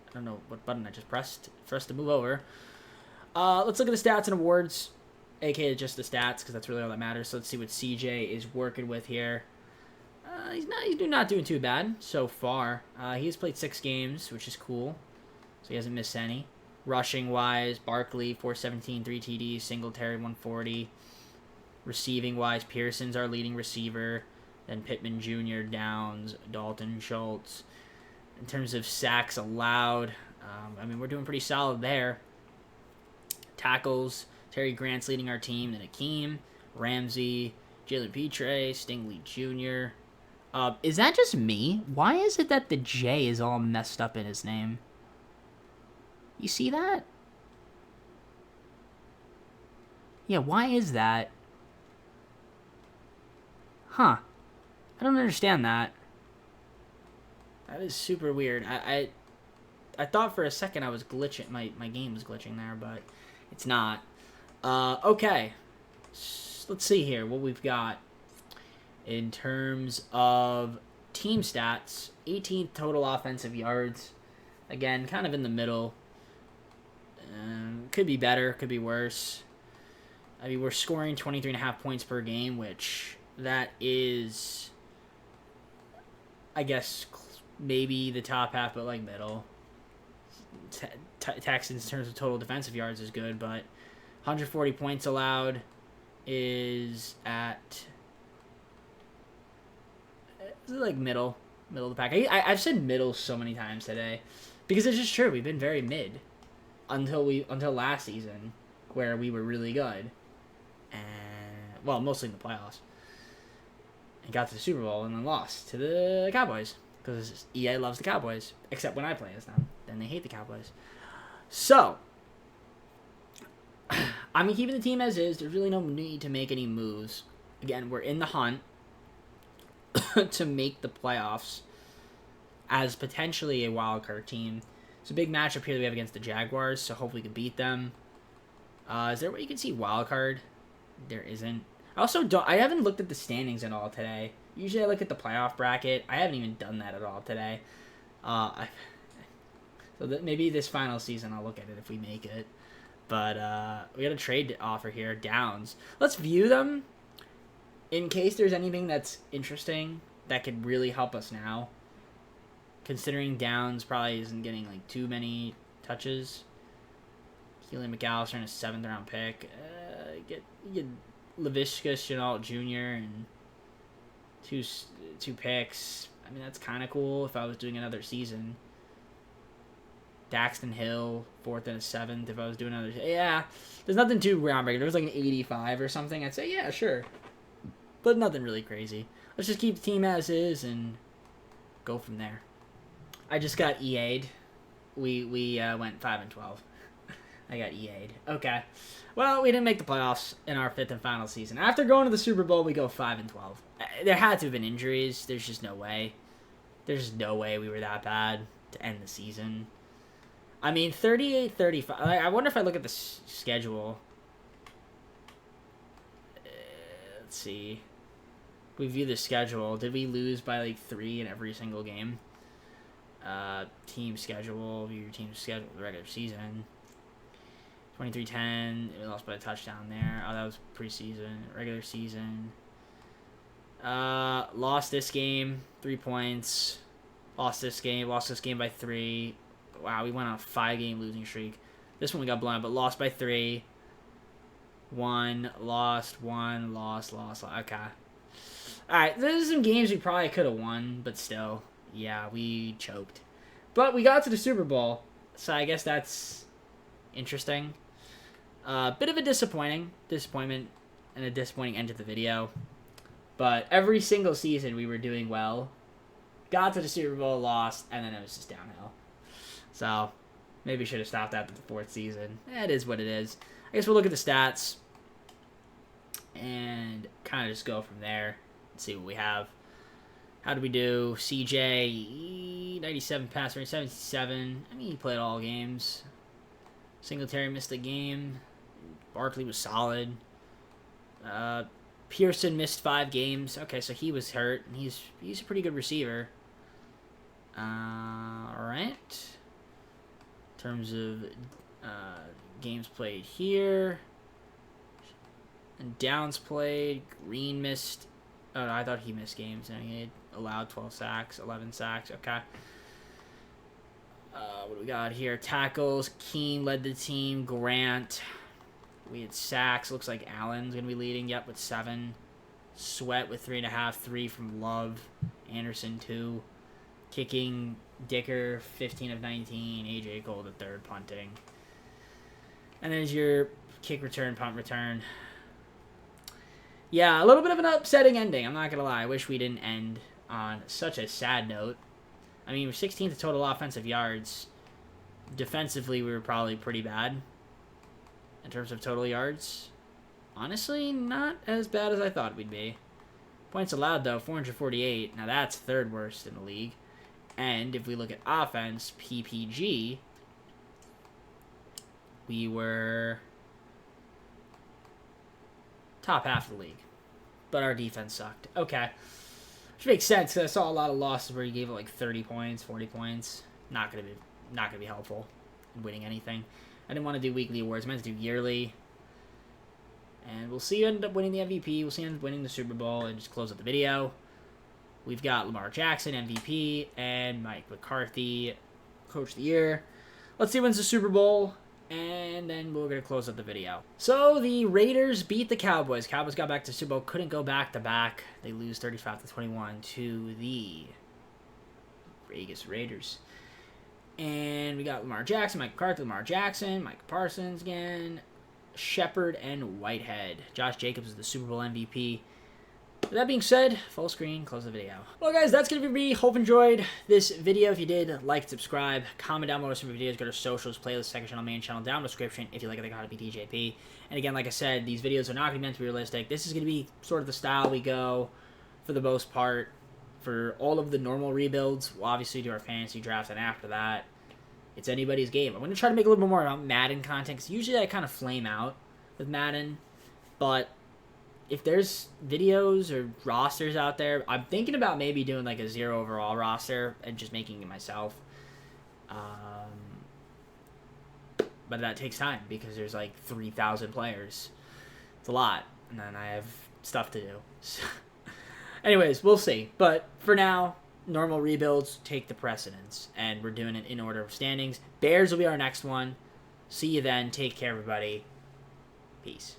I don't know what button I just pressed for us to move over. Let's look at the stats and awards, aka just the stats, because that's really all that matters. So let's see what CJ is working with here. He's not doing too bad so far. He has played 6 games, which is cool. So he hasn't missed any. Rushing wise, Barkley 417, 3 TDs, Singletary 140. Receiving wise, Pearson's our leading receiver. Then Pittman Jr., Downs, Dalton, Schultz. In terms of sacks allowed, I mean, we're doing pretty solid there. Tackles, Terry Grant's leading our team. Then Akeem, Ramsey, Jalen Vitre, Stingley Jr. Is that just me? Why is it that the J is all messed up in his name? You see that? Yeah, why is that? Huh. I don't understand that. That is super weird. I thought for a second I was glitching. My game was glitching there, but it's not. Okay. Let's see here what we've got in terms of team stats. 18th total offensive yards. Again, kind of in the middle. Could be better, could be worse. I mean, we're scoring 23.5 points per game, which that is, I guess, maybe the top half, but like middle. Texans in terms of total defensive yards is good, but 140 points allowed is at like middle of the pack. I've said middle so many times today because it's just true. We've been very mid until last season where we were really good, and well, mostly in the playoffs, and got to the Super Bowl and then lost to the Cowboys. Because EA loves the Cowboys, except when I play as them. Then they hate the Cowboys. So, I'm keeping the team as is. There's really no need to make any moves. Again, we're in the hunt to make the playoffs as potentially a wildcard team. It's a big matchup here that we have against the Jaguars, so hopefully we can beat them. Is there a way you can see wild card? There isn't. I haven't looked at the standings at all today. Usually I look at the playoff bracket. I haven't even done that at all today. Maybe this final season I'll look at it if we make it. But we got a trade offer here, Downs. Let's view them in case there's anything that's interesting that could really help us now. Considering Downs probably isn't getting like too many touches. Keelan McAllister in a 7th round pick. You get Laviska Shenault Jr. and two picks. I mean, that's kind of cool if I was doing another season. Daxton Hill, 4th and a 7th if I was doing another. Yeah, there's nothing too groundbreaking. There was like an 85 or something. I'd say, yeah, sure. But nothing really crazy. Let's just keep the team as is and go from there. I just got EA'd. We went 5-12. I got EA'd. Okay. Well, we didn't make the playoffs in our 5th and final season. After going to the Super Bowl, we go 5-12. There had to have been injuries. There's just no way. There's just no way we were that bad to end the season. I mean, 38-35. I wonder if I look at the schedule. Let's see. We view the schedule. Did we lose by like 3 in every single game? Team schedule. View your team's schedule. The regular season. 23-10. We lost by a touchdown there. Oh, that was preseason. Regular season. Lost this game. 3 points. Lost this game. Lost this game by 3. Wow, we went on a 5-game losing streak. This one we got blown, but lost by 3. 1, lost, 1, lost. Okay. Alright, there's some games we probably could have won, but still, yeah, we choked. But we got to the Super Bowl, so I guess that's interesting. Bit of a disappointment, and a disappointing end to the video. But every single season we were doing well. Got to the Super Bowl, lost, and then it was just downhill. So, maybe should have stopped after the 4th season. It is what it is. I guess we'll look at the stats and kind of just go from there and see what we have. How do we do? CJ, 97 pass rate, 77. I mean, he played all games. Singletary missed a game. Barkley was solid. Pearson missed 5 games. Okay, so he was hurt, and he's a pretty good receiver. All right. In terms of games played here, and downs played. Green missed. Oh, no, I thought he missed games. And he had allowed 12 sacks, 11 sacks. Okay. What do we got here? Tackles. Keene led the team. Grant. We had sacks. Looks like Allen's going to be leading. Yep, with 7. Sweat with 3.5. 3 from Love. Anderson, 2. Kicking, Dicker, 15 of 19. AJ Cole, the 3rd, punting. And there's your kick return, punt return. Yeah, a little bit of an upsetting ending. I'm not going to lie. I wish we didn't end on such a sad note. I mean, we're 16th total offensive yards. Defensively, we were probably pretty bad in terms of total yards. Honestly, not as bad as I thought we'd be. Points allowed, though, 448. Now, that's 3rd worst in the league. And if we look at offense, PPG, we were top half of the league. But our defense sucked. Okay. Which makes sense, because I saw a lot of losses where you gave it like 30 points, 40 points. Not gonna be helpful in winning anything. I didn't want to do weekly awards. I meant to do yearly. And we'll see who ended up winning the MVP. We'll see who ended up winning the Super Bowl, and just close up the video. We've got Lamar Jackson, MVP, and Mike McCarthy, Coach of the Year. Let's see who wins the Super Bowl, and then we're going to close up the video. So, the Raiders beat the Cowboys. Cowboys got back to the Super Bowl, couldn't go back-to-back. They lose 35-21 to the Vegas Raiders. And we got Lamar Jackson, Mike McCarthy, Lamar Jackson, Mike Parsons again, Shepard, and Whitehead. Josh Jacobs is the Super Bowl MVP. With that being said, full screen, close the video. Well, guys, that's going to be me. Hope you enjoyed this video. If you did, like, subscribe, comment down below some videos, go to socials, playlist section on main channel, down in the description if you like it, how to be DJP. And again, like I said, these videos are not going to be meant to be realistic. This is going to be sort of the style we go for the most part. For all of the normal rebuilds, we'll obviously do our fantasy drafts, and after that, It's anybody's game. I'm going to try to make a little bit more about Madden content, because usually I kind of flame out with Madden. But if there's videos or rosters out there, I'm thinking about maybe doing like a 0 overall roster and just making it myself. But that takes time because there's like 3,000 players. It's a lot. And then I have stuff to do. So, anyways, we'll see. But for now, normal rebuilds take the precedence. And we're doing it in order of standings. Bears will be our next one. See you then. Take care, everybody. Peace.